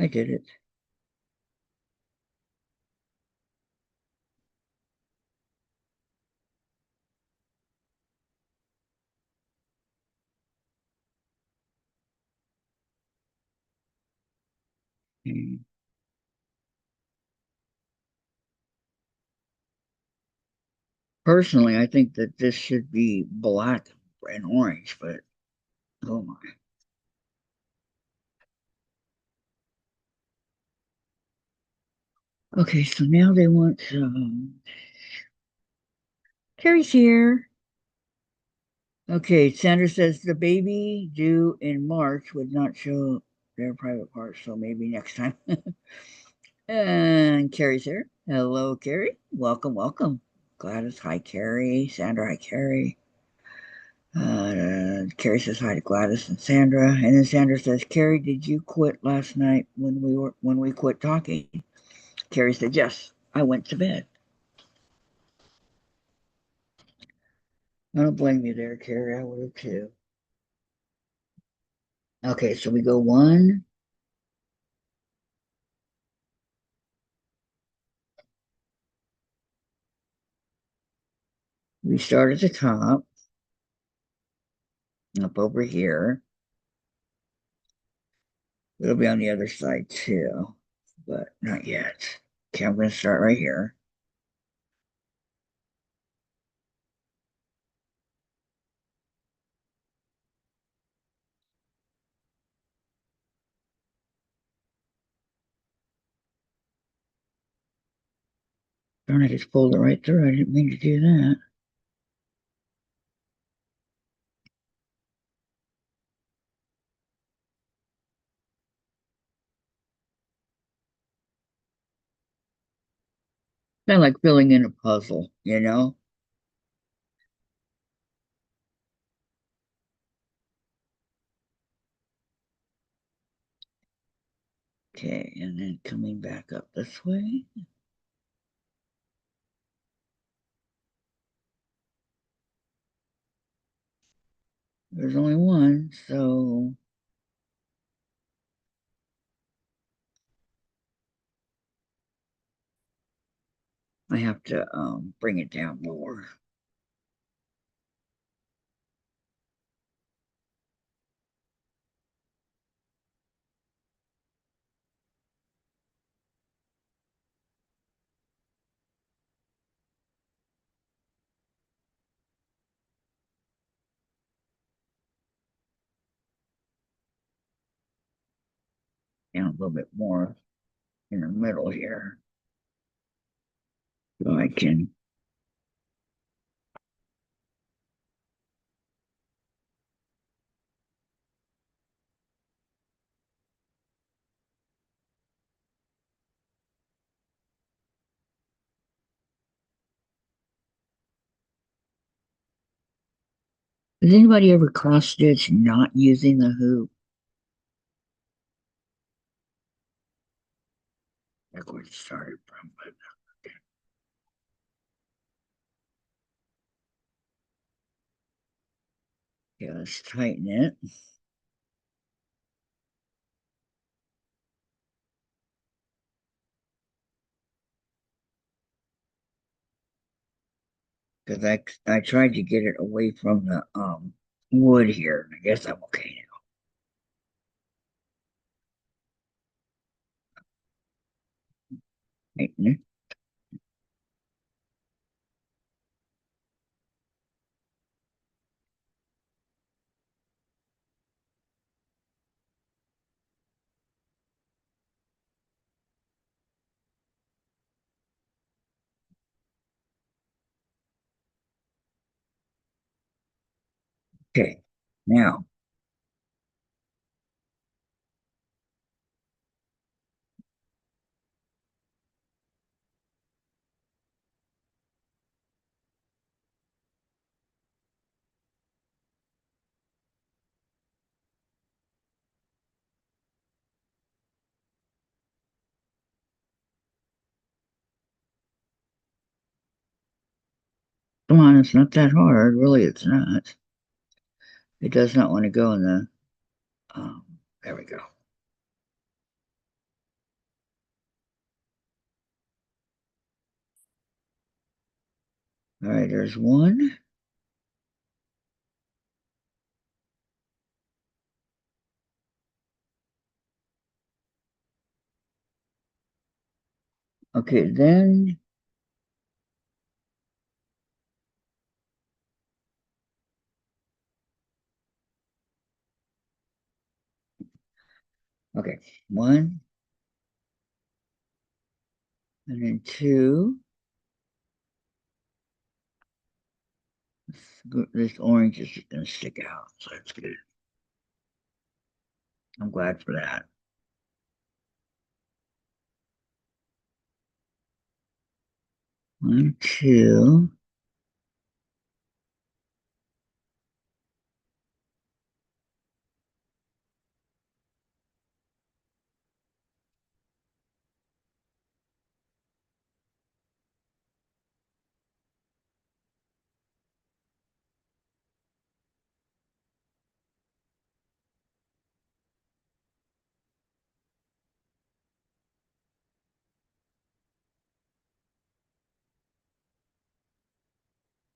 I did it. Okay. Personally, I think that this should be black and orange, but oh my. Okay, so now they want Carrie's here. Okay, Sandra says the baby due in March would not show their private parts, so maybe next time. And Carrie's here. Hello, Carrie. Welcome, welcome. Gladys, hi, Carrie. Sandra, hi, Carrie. Carrie says hi to Gladys and Sandra, and then Sandra says, "Carrie, did you quit last night when we quit talking?" Carrie said, "Yes, I went to bed." I don't blame you there, Carrie. I would have too. Okay, so we go one. We start at the top, up over here. It'll be on the other side too, but not yet. Okay, I'm going to start right here. Darn, I just pulled it right through. I didn't mean to do that. Kind of like filling in a puzzle, you know? Okay, and then coming back up this way. There's only one, so I have to bring it down more. and a little bit more in the middle here. So I can. Has anybody ever cross stitch not using the hoop? That's where it started from. But yeah, let's tighten it. Because I tried to get it away from the wood here. I guess I'm okay now. Tighten it. Okay. Now, come on, it's not that hard. Really, it's not. It does not want to go in the um there we go. All right, there's one. Okay, then okay, one and then two. This orange is gonna stick out, so that's good. I'm glad for that. One, two.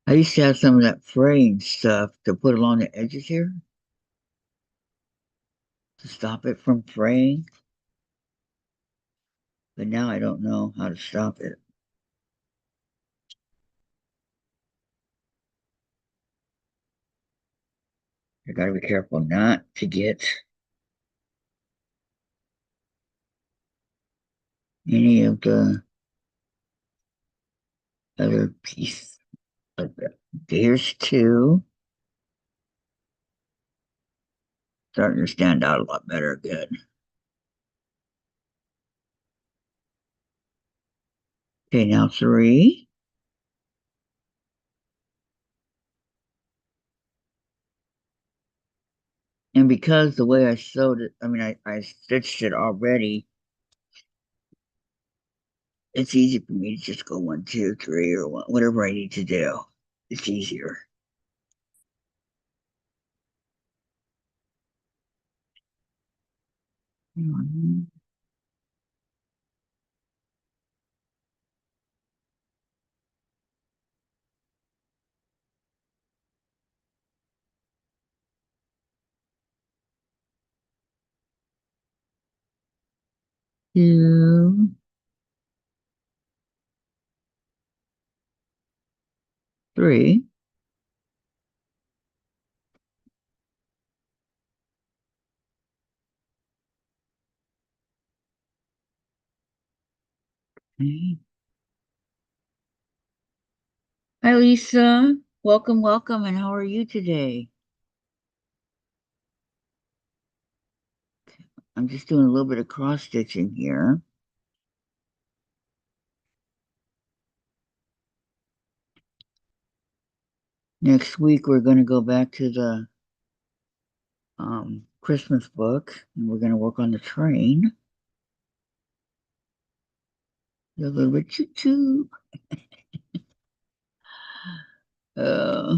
I used to have some of that fraying stuff to put along the edges here to stop it from fraying, but now I don't know how to stop it. I gotta be careful not to get any of the other piece like that. Here's two. Starting to stand out a lot better. Good. Okay, now three. And because the way I sewed it, I mean, I stitched it already, it's easy for me to just go one, two, three, or whatever I need to do. It's easier. One, two, three. Okay. Hi, Lisa. Welcome, welcome. And how are you today? I'm just doing a little bit of cross stitching here. Next week, we're going to go back to the Christmas book and we're going to work on the train. A little bit choo choo. Uh,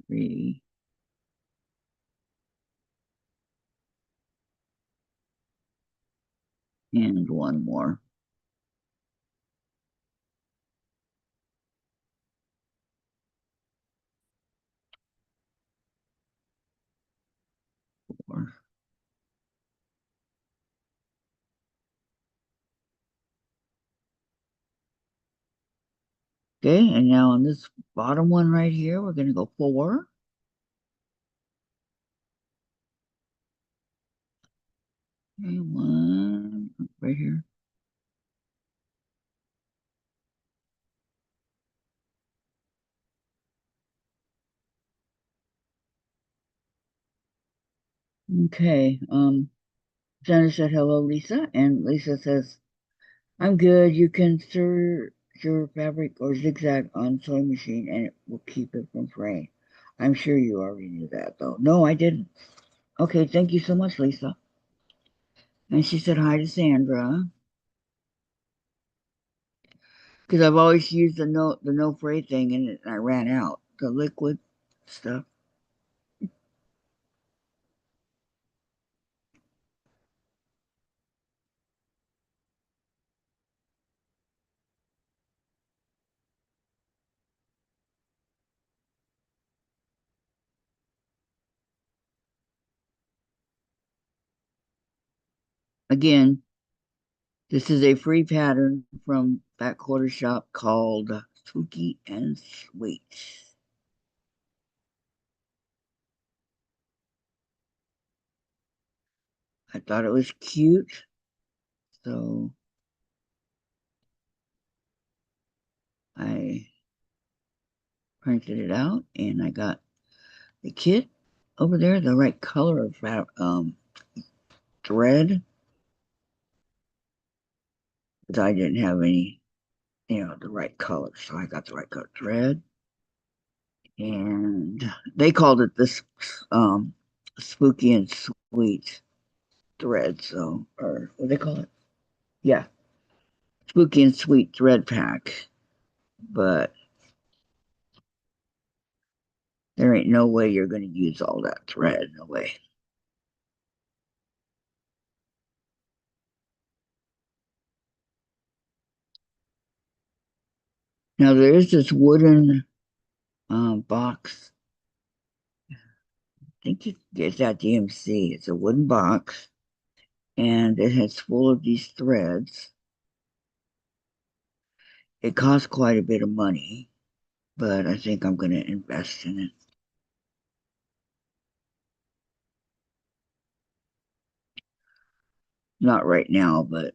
three, and one more. Four. Okay, and now on this bottom one right here, we're going to go four. Okay, one right here. Okay, Sandra said hello, Lisa, and Lisa says, I'm good. You can stir your fabric or zigzag on sewing machine and it will keep it from fraying. I'm sure you already knew that though. No, I didn't. Okay, thank you so much, Lisa. And she said hi to Sandra. Because I've always used the no fray thing and I ran out. The liquid stuff. Again, this is a free pattern from that quarter shop called Spooky and Sweet. I thought it was cute, so I printed it out and I got the kit over there, the right color of thread, because I didn't have any, the right color. So I got the right color thread. And they called it this spooky and sweet thread. So, or what do they call it? Yeah, spooky and sweet thread pack. But there ain't no way you're going to use all that thread. No way. Now, there is this wooden box. I think you get it at DMC. It's a wooden box and it has full of these threads. It costs quite a bit of money, but I think I'm going to invest in it. Not right now, but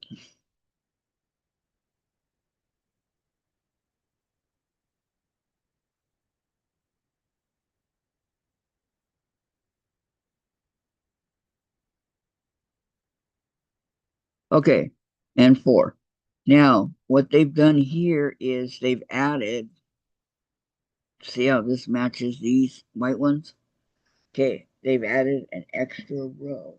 okay. And four. Now, what they've done here is they've added, see how this matches these white ones? Okay, they've added an extra row.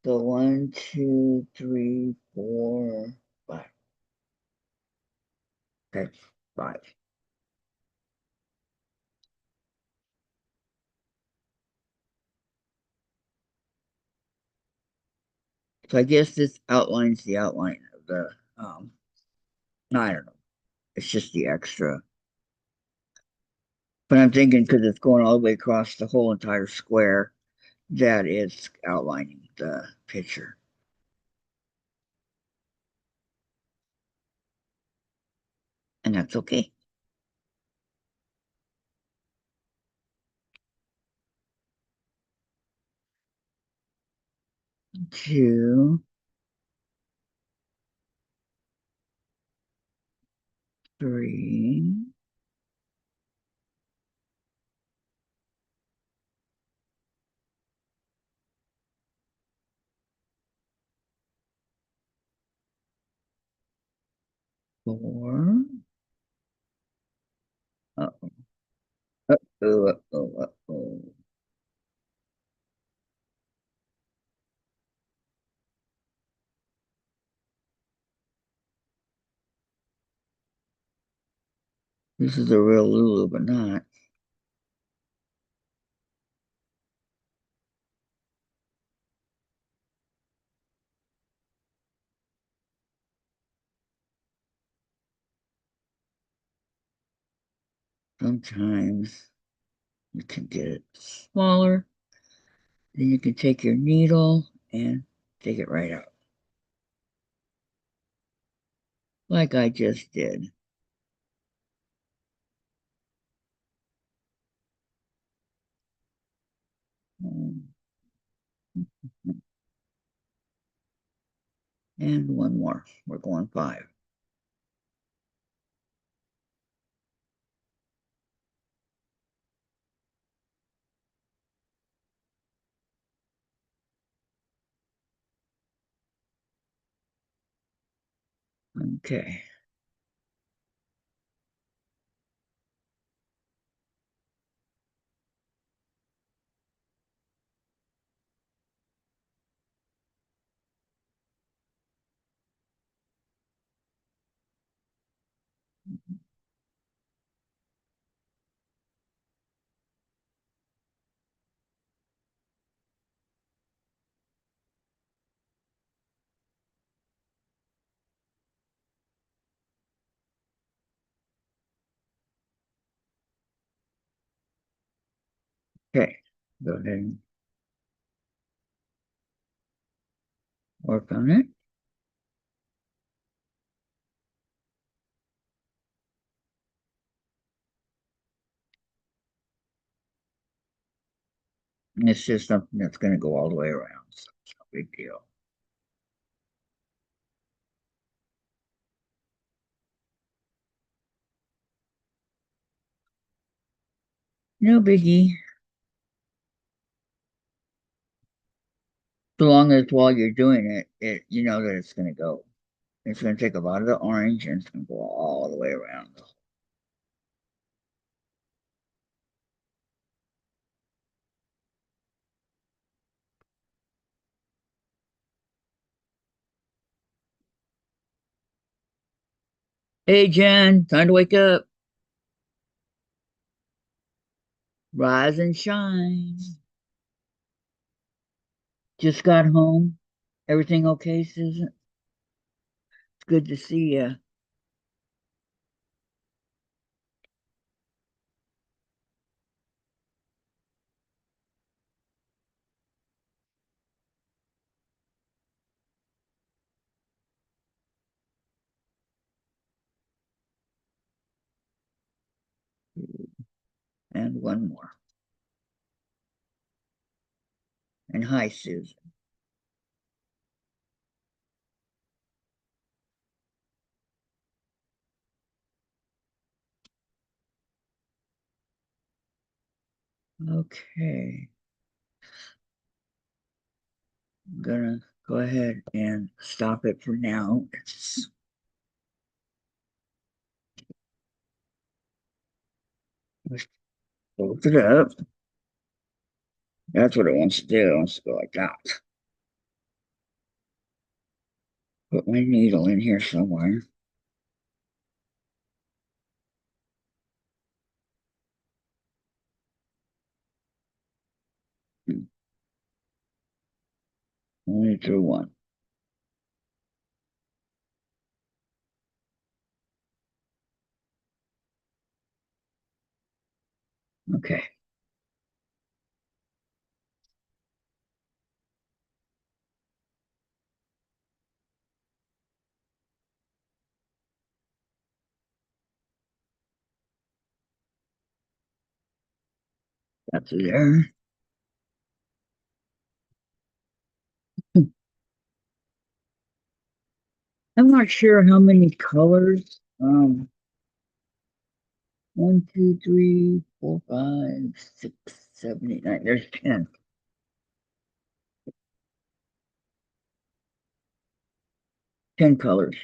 So one, two, three, four, five. Okay, five. So I guess this outlines the outline of the, I don't know. It's just the extra. But I'm thinking because it's going all the way across the whole entire square, that is outlining the picture. And that's okay. 2, 3, 4. Uh-oh. Uh-oh. Uh-oh. Uh-oh. This is a real Lulu, but not. Sometimes you can get it smaller. Then you can take your needle and take it right out, like I just did. Um, And one more. We're going 5. Okay. Okay. Go ahead and work on it. And it's just something that's going to go all the way around. So it's no big deal. No biggie. So long as while you're doing it, you know that it's going to go. It's going to take a lot of the orange and it's going to go all the way around. Hey, Jen, time to wake up. Rise and shine. Just got home. Everything okay, Susan? It's good to see you. And one more. And hi, Susan. Okay. I'm gonna go ahead and stop it for now. Let's close it up. That's what it wants to do. It wants to go like that. Put my needle in here somewhere. Only through one. Okay, that's there. I'm not sure how many colors. One, two, three, four, five, six, seven, eight, nine. There's 10. 10 colors.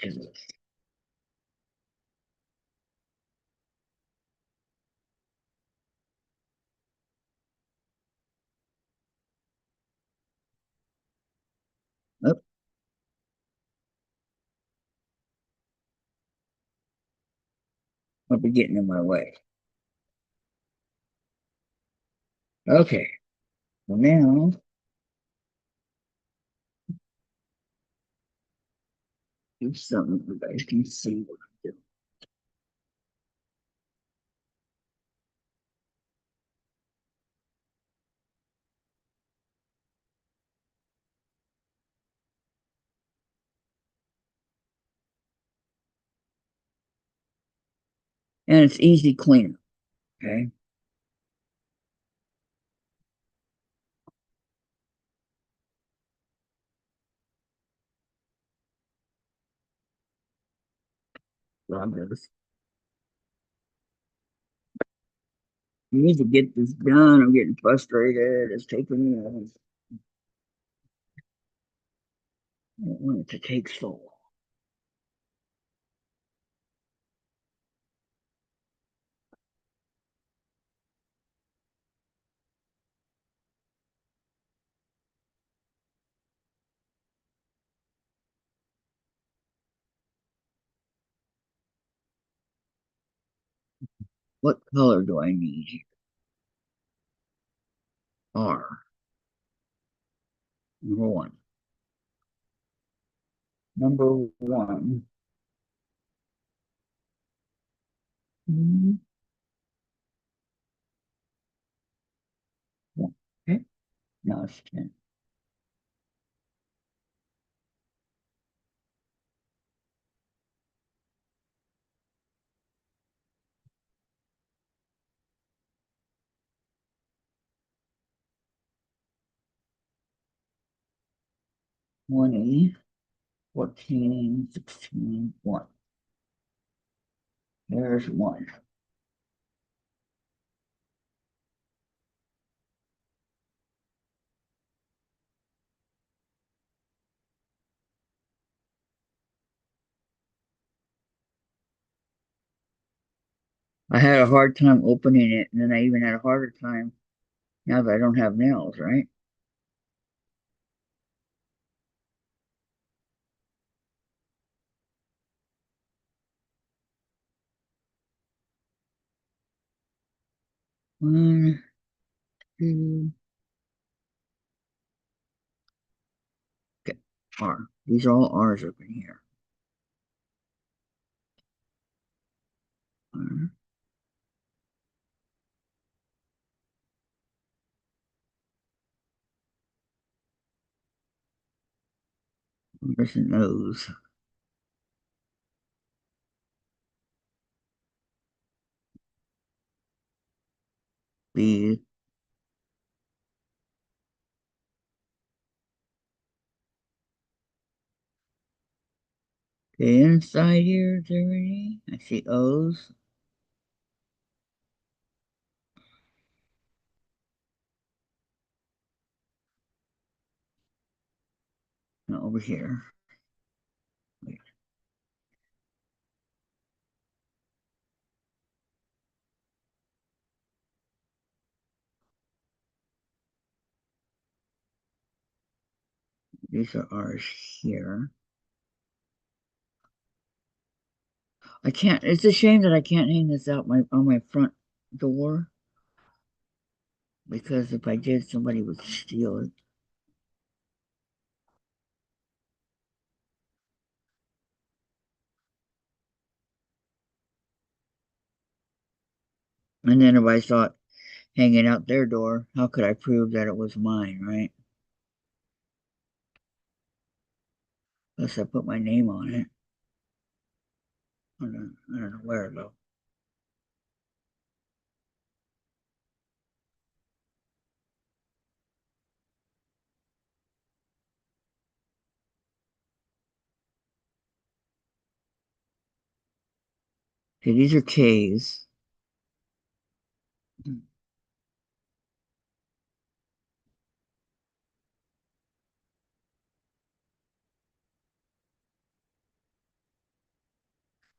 Oh, I'll be getting in my way. Okay, so now do something you guys can see what I'm doing. And it's easy cleanup. Okay, so I'm just, you need to get this done. I'm getting frustrated. It's taking me. I don't want it to take so long. What color do I need? R. Number one. Number one. Mhm. Yeah. Okay. Now it's 10. Twenty, 14, 16, 1. There's one. I had a hard time opening it, and then I even had a harder time now that I don't have nails, right? One, two, okay. R. These are all R's up in here. R. There's a nose. B. Okay, inside here, is there any? I see O's. No, over here. Wait, these are R's here. I can't. It's a shame that I can't hang this out my on my front door because if I did, somebody would steal it. And then if I thought, hanging out their door. How could I prove that it was mine, right? Unless I put my name on it. I don't know where though. Okay, these are K's.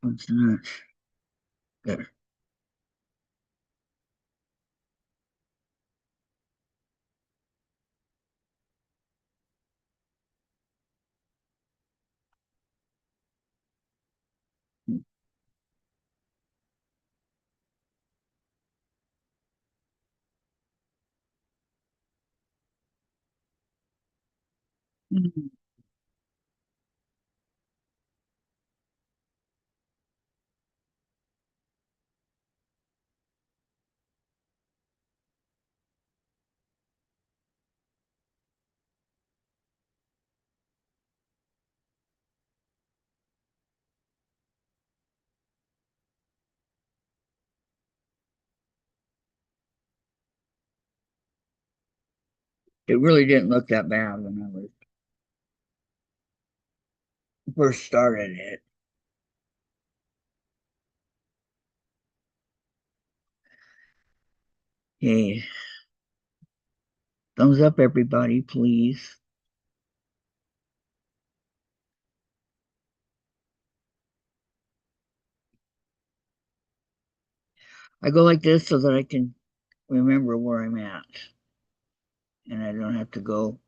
What's that? There. It really didn't look that bad when I was first started it. Hey, thumbs up, everybody, please. I go like this so that I can remember where I'm at, and I don't have to go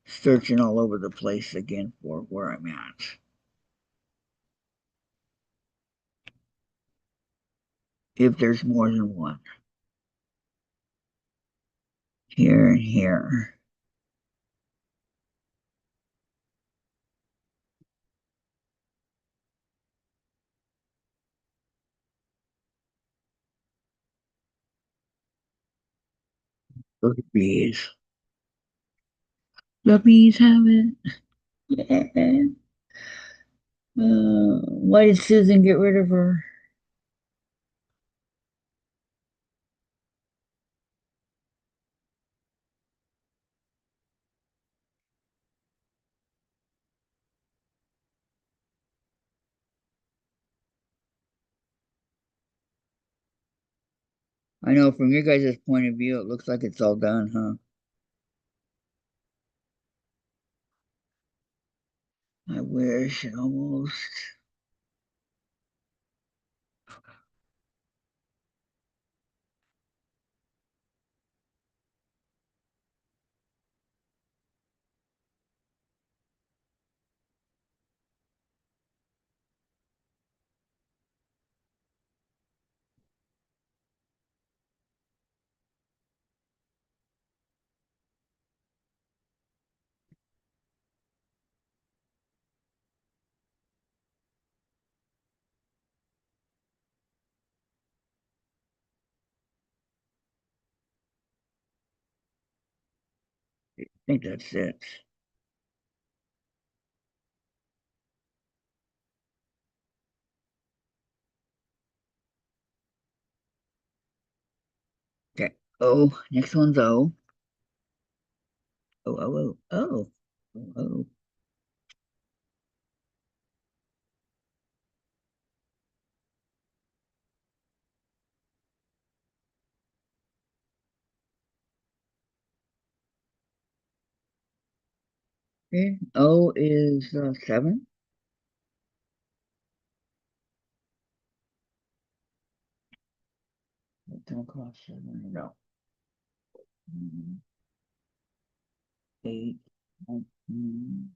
searching all over the place again for where I'm at. If there's more than one, here and here. Those bees. The bees have it. Yeah. Why did Susan get rid of her? I know from your guys' point of view, it looks like it's all done, huh? I wish it almost. I think that's it. Okay. Oh, next one's O. Oh, oh, oh, oh. Oh, oh. Okay. O is 7. 10 across 7. No. 8. 19.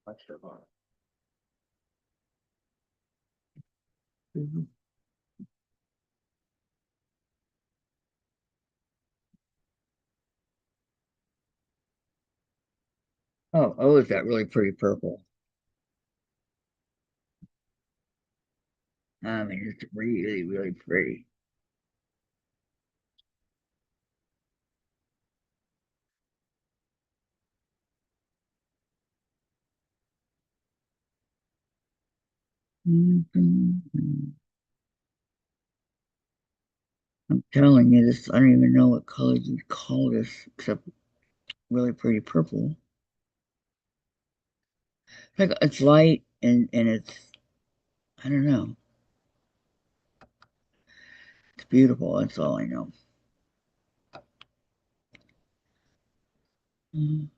What's the bar? Oh, oh, is that really pretty purple? I mean, it's really, really pretty. I'm telling you this, I don't even know what color you'd call this, except really pretty purple. Like it's light and it's I don't know. It's beautiful, that's all I know. Mm,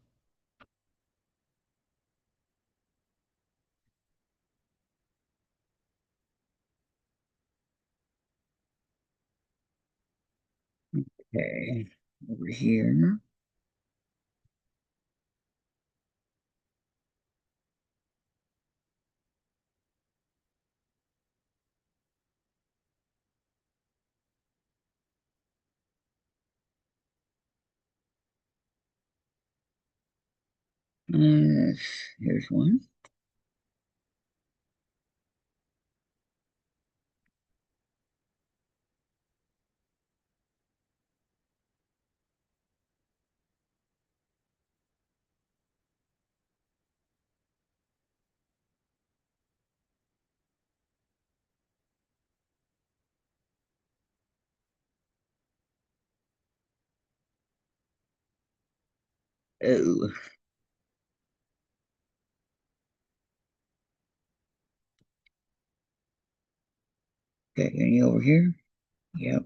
okay. Over here. Here's one. Oh, okay, any over here? Yep.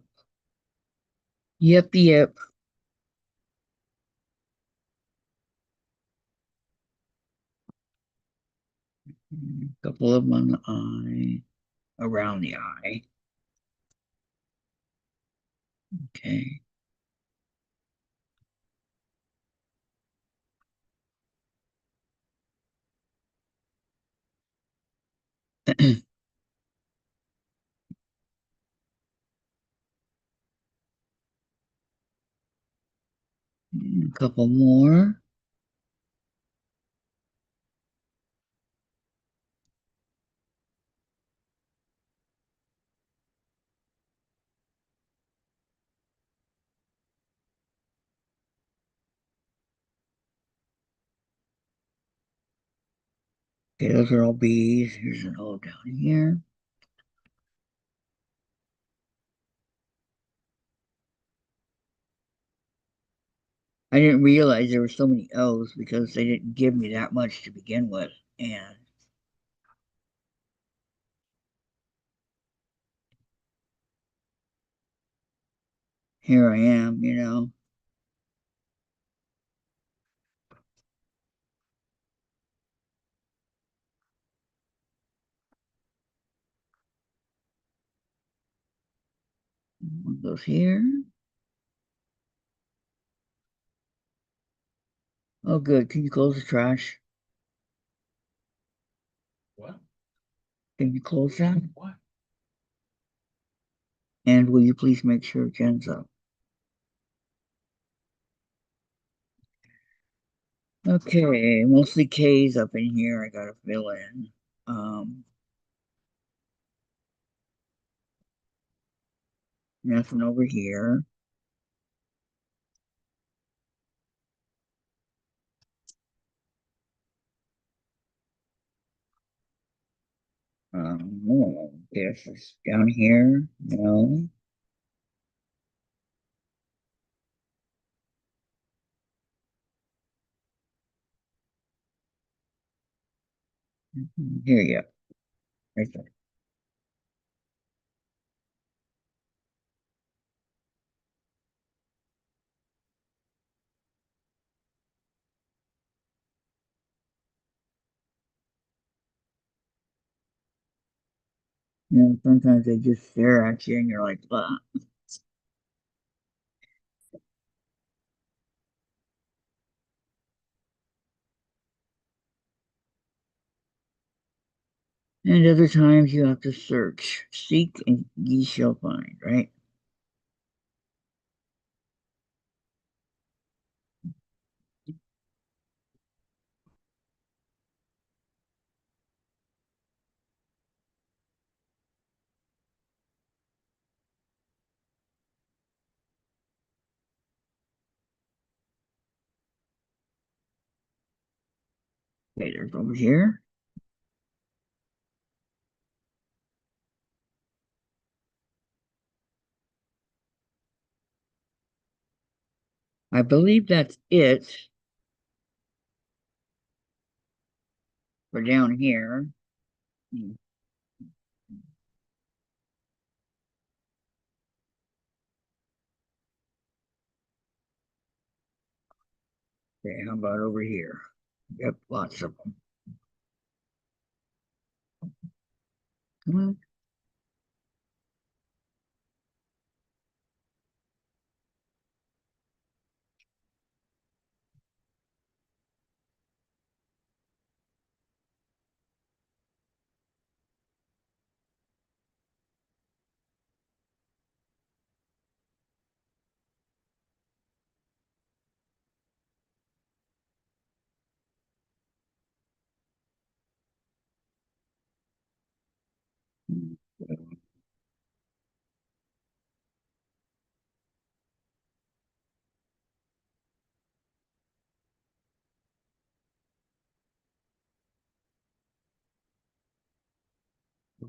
Yep, yep. A couple of them on the eye, around the eye. Okay. A couple more. Okay, those are all bees. Here's an O down here. I didn't realize there were so many O's because they didn't give me that much to begin with. And here I am. One goes here. Oh, good. Can you close the trash? What? Can you close that? What? And will you please make sure Jen's up? Okay, mostly K's up in here. I gotta fill in. Um, Nothing over here. No, this is down here. No. Here you go. Right there. Sometimes they just stare at you and you're like, "Bah." And other times you have to search. Seek and ye shall find, right? Okay, there's over here. I believe that's it for down here. Hmm, okay, how about over here? Yep, lots of them. Come on.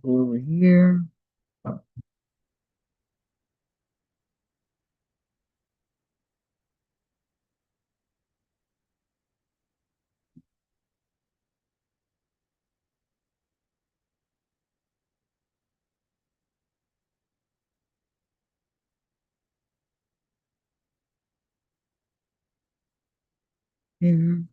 Over here. Here.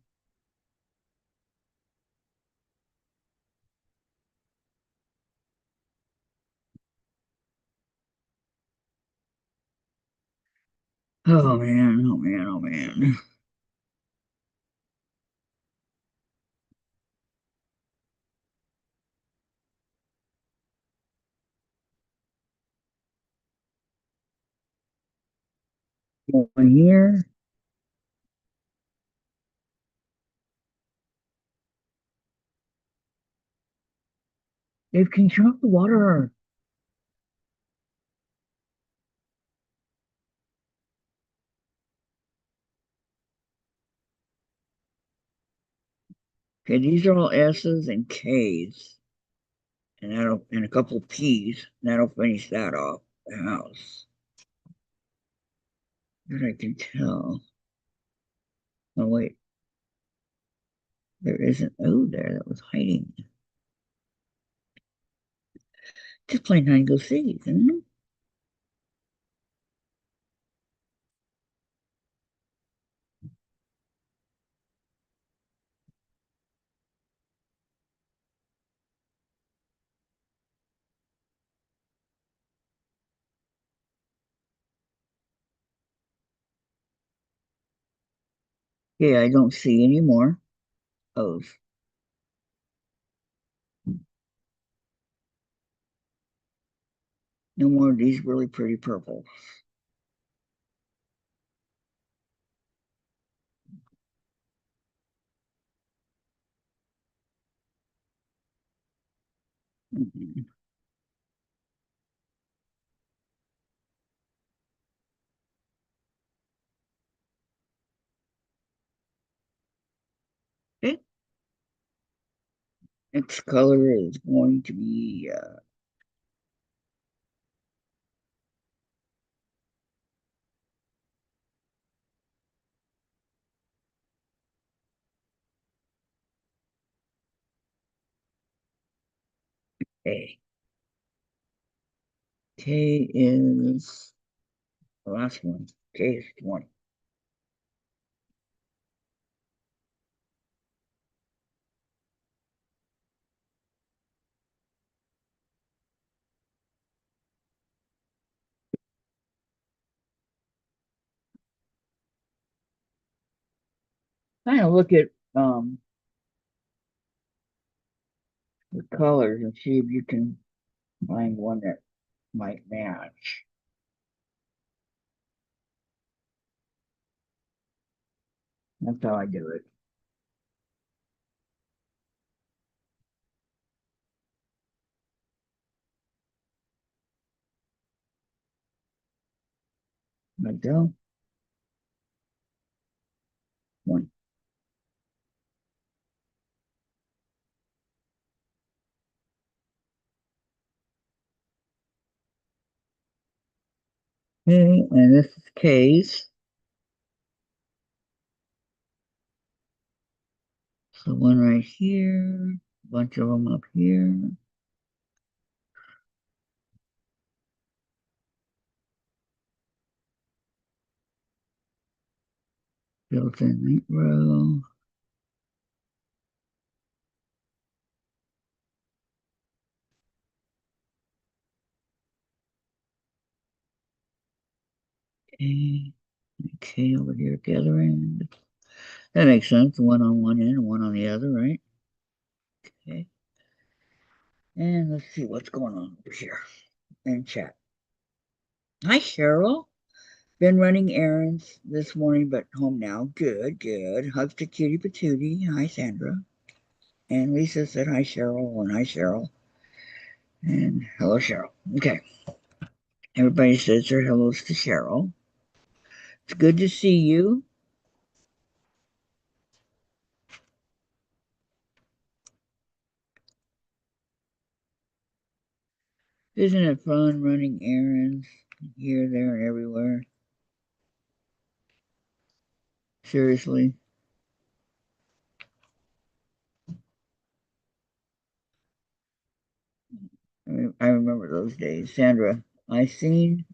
Oh man, oh man, oh man. Over here. They've controlled the water. Okay, these are all S's and K's. And a couple P's. That'll finish that off the house. That I can tell. Oh wait, there is an O there that was hiding. Just plain hide and go seek, isn't it? Yeah, I don't see any more O's. No more of these really pretty purples. Mhm. Okay, next color is going to be A. K is the last one. K is 20. Kind of look at the colors and see if you can find one that might match. That's how I do it. Like go. One. Okay, and this is K's. So one right here, a bunch of them up here. Built in neat row. Okay, okay, over here at the other end. That makes sense. One on one end and one on the other, right? Okay. And let's see what's going on over here in chat. Hi, Cheryl. Been running errands this morning, but home now. Good, good. Hugs to Cutie Patootie. Hi, Sandra. And Lisa said hi, Cheryl, and hi, Cheryl. And hello, Cheryl. Okay. Everybody says their hellos to Cheryl. It's good to see you. Isn't it fun running errands here, there, and everywhere? Seriously. I remember those days. Sandra, I seen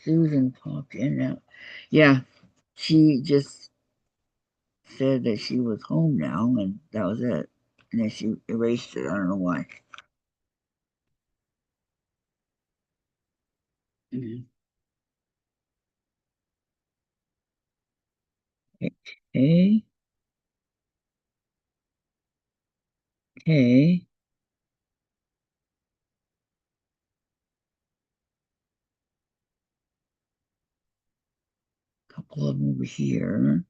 Susan popped in and out. Yeah, she just said that she was home now, and that was it. And then she erased it. I don't know why. Mhm. Okay, okay. Couple of them over here.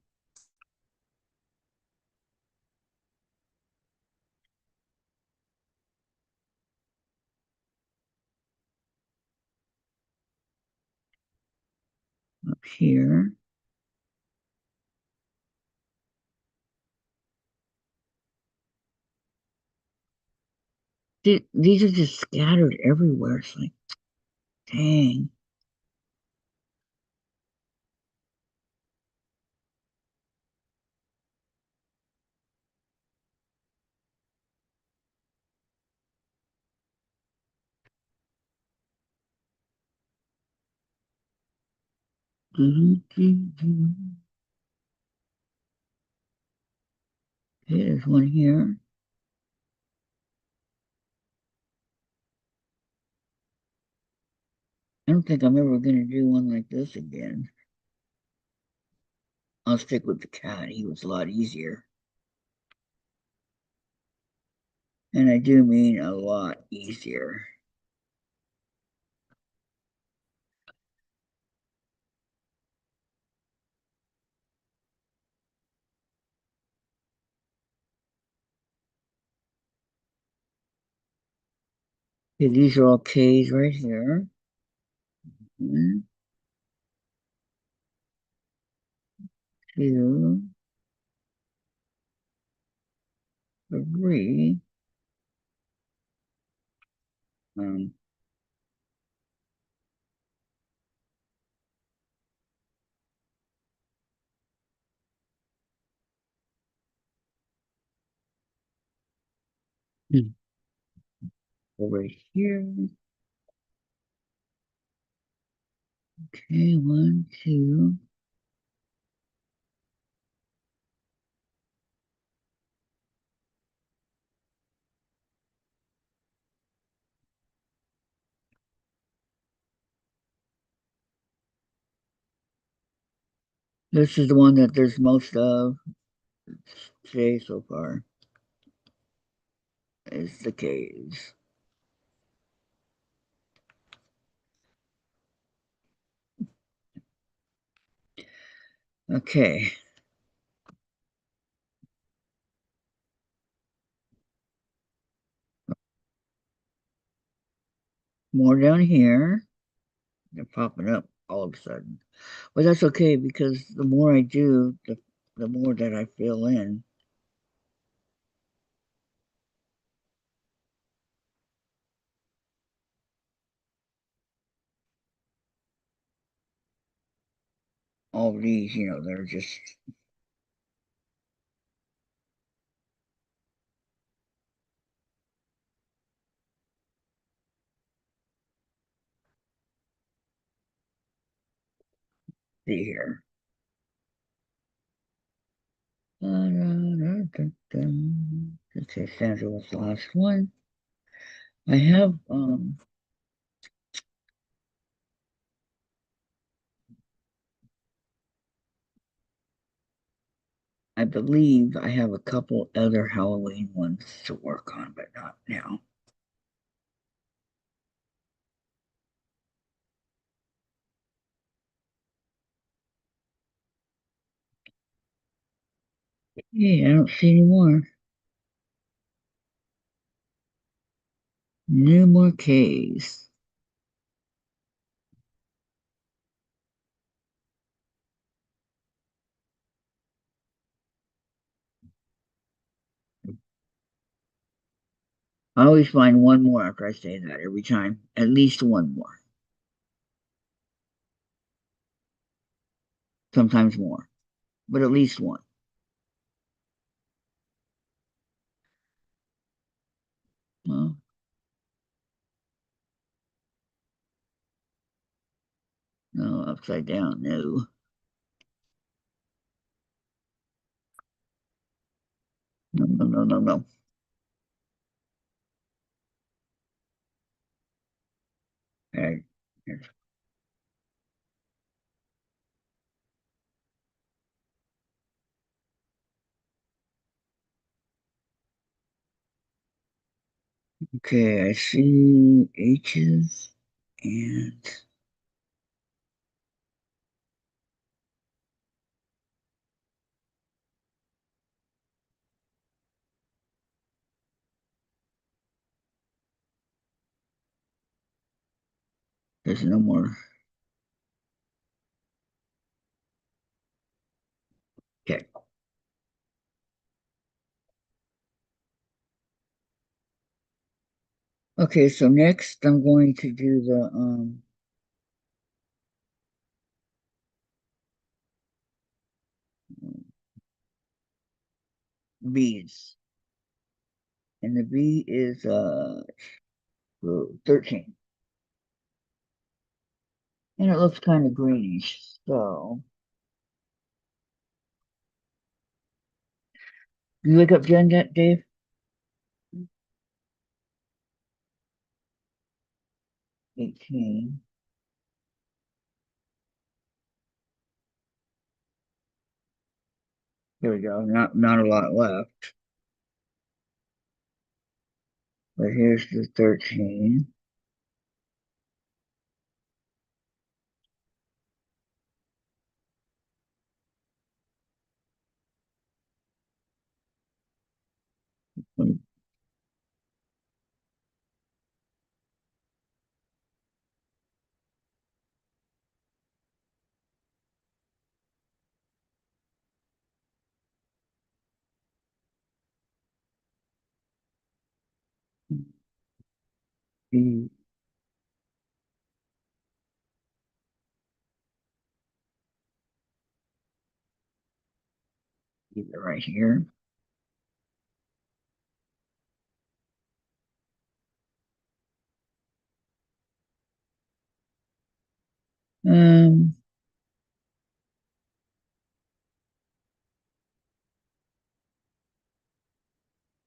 Up here. These are just scattered everywhere. It's like, dang. Mhm. Okay, there's one here. I don't think I'm ever going to do one like this again. I'll stick with the cat. He was a lot easier. And I do mean a lot easier. Okay, these are all K's right here. 1, 2, 3. Um, over here. Okay, 1, 2. This is the one that there's most of today so far. Is the K's. Okay, more down here. They're popping up all of a sudden. But that's okay because the more I do, the more that I fill in. all these, they're just see here. Okay, Sandra was the last one. I have I believe I have a couple other Halloween ones to work on, but not now. Hey, I don't see any more. No more K's. I always find one more after I say that every time. At least one more. Sometimes more, but at least one. Well, no, upside down, no. No, no, no, no, no. I, okay, I see H's and there's no more. Okay. Okay, so next I'm going to do the B's. And the B is 13. And it looks kind of greenish. So you look up Jen yet, Dave? 18. Here we go. Not a lot left. But here's the 13. B, either right here. Um,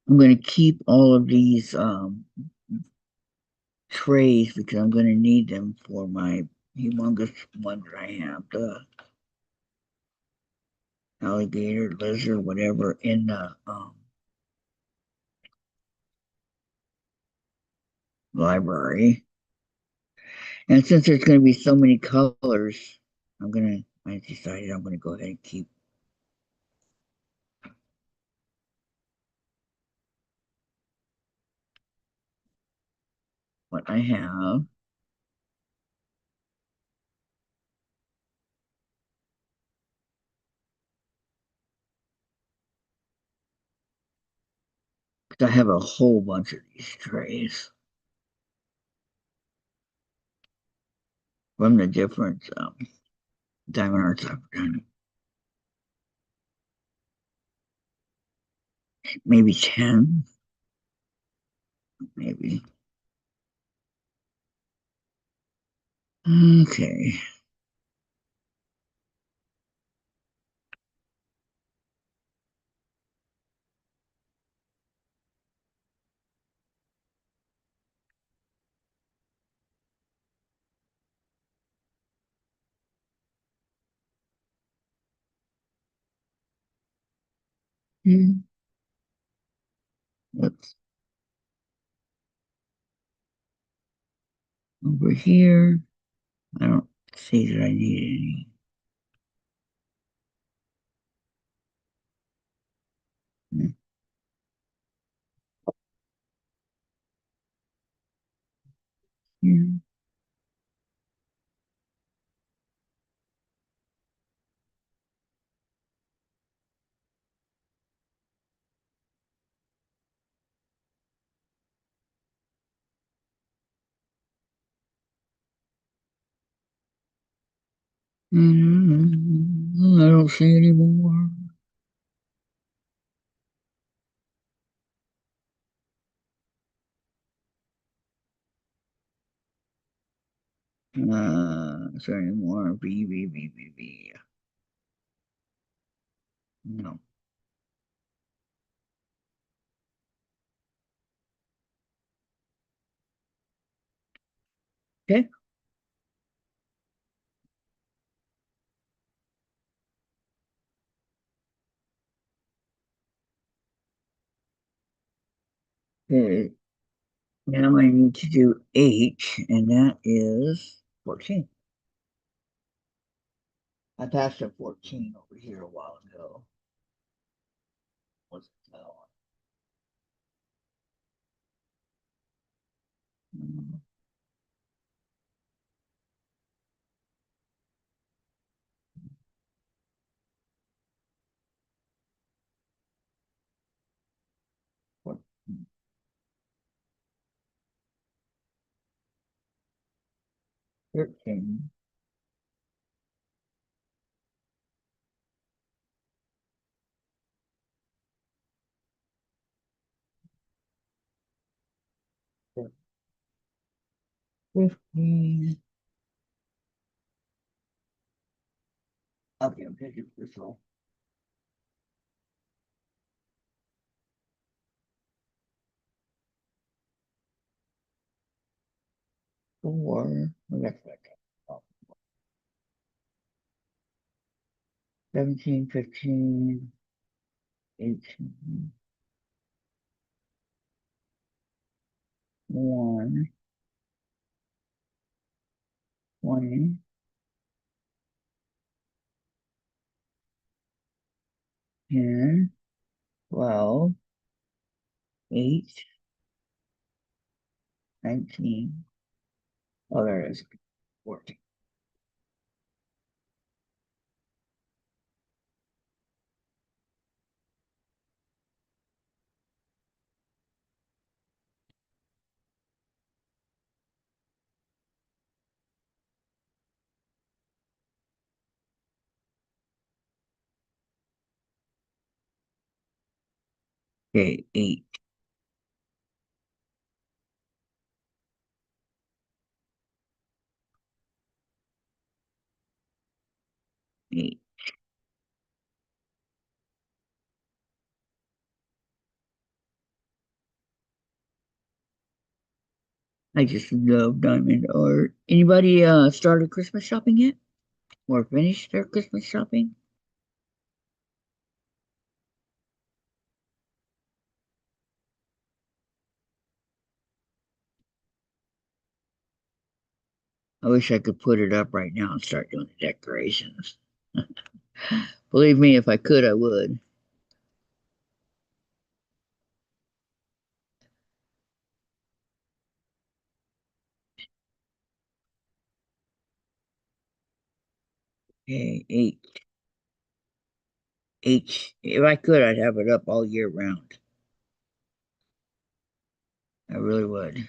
I'm going to keep all of these trays because I'm going to need them for my humongous one that I have, the alligator, lizard, whatever, in the library. And since there's going to be so many colors, I decided I'm going to go ahead and keep what I have. Because I have a whole bunch of these trays from the different Diamond Arts I've done maybe 10, maybe. Okay. Hmm. Let's over here. I don't see that I need any. Here. I don't see any more. Is there any more? B. No. Okay. Okay. Now I need to do H, and that is 14. I passed a 14 over here a while ago. What's that one? 14, 13, 15. Okay, I'm gonna do this one. 4. What next I got? Oh, 17, 15, 18, 1, 20, 10, 12, 8, 19. Oh, there it is. 14. Okay, 8, 8. I just love diamond art. Anybody started Christmas shopping yet? Or finished their Christmas shopping? I wish I could put it up right now and start doing the decorations. Believe me, if I could, I would. Okay, 8. H. If I could, I'd have it up all year round. I really would.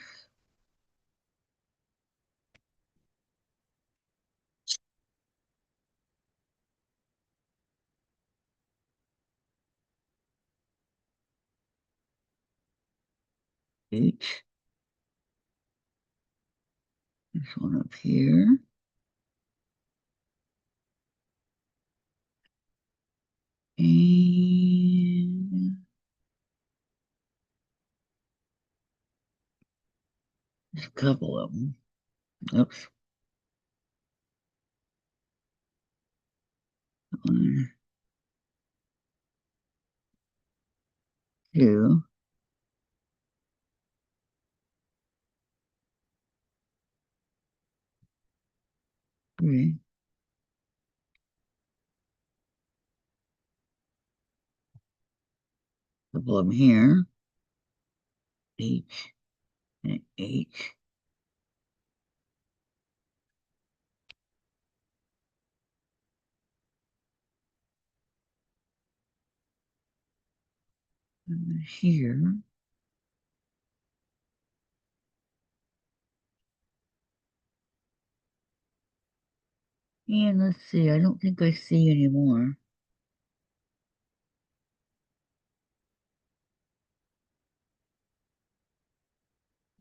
H. This one up here. And there's a couple of them. Oops. One, two, three. Couple of them here. H and H. And here. And let's see, I don't think I see any more.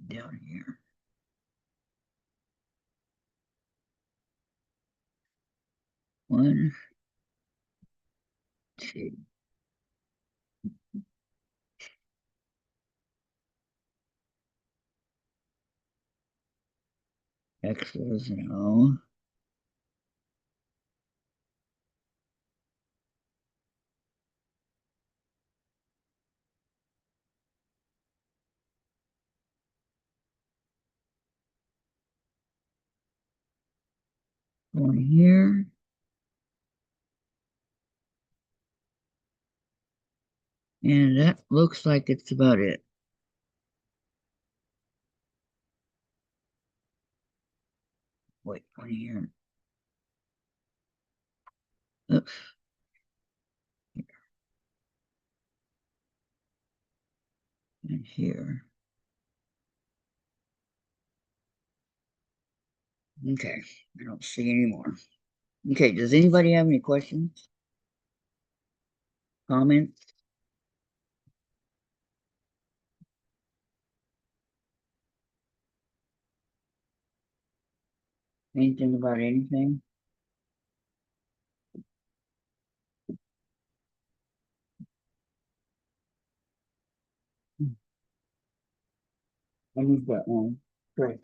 Down here. One, two. X's, no. One here. And that looks like it's about it. Wait, one here. Oops. And here. Okay, I don't see any more. Okay, does anybody have any questions? Comments? Anything about anything? I use that one. Great.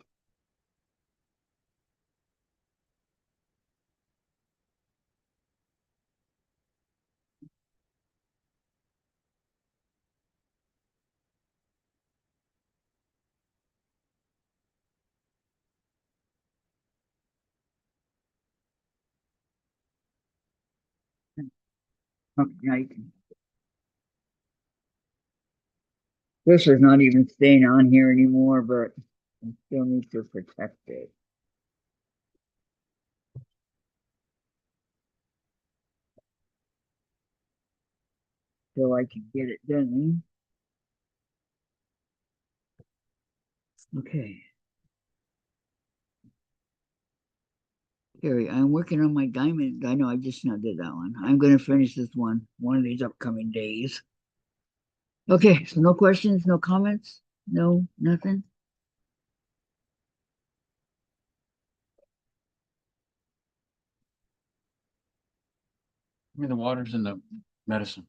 Okay, now you can. This is not even staying on here anymore, but I still need to protect it so I can get it done. Okay. Carrie, I'm working on my diamond. I know I just now did that one. I'm going to finish this one of these upcoming days. Okay, so no questions, no comments, no nothing. I mean, the water's in the medicine.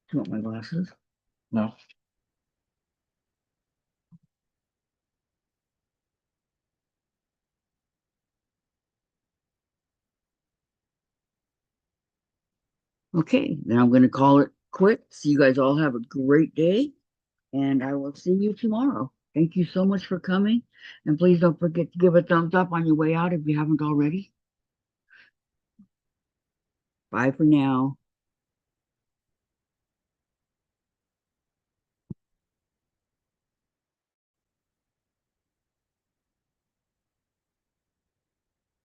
Do you want my glasses? No. Okay, then I'm going to call it quits. You guys all have a great day, and I will see you tomorrow. Thank you so much for coming, and please don't forget to give a thumbs up on your way out if you haven't already. Bye for now.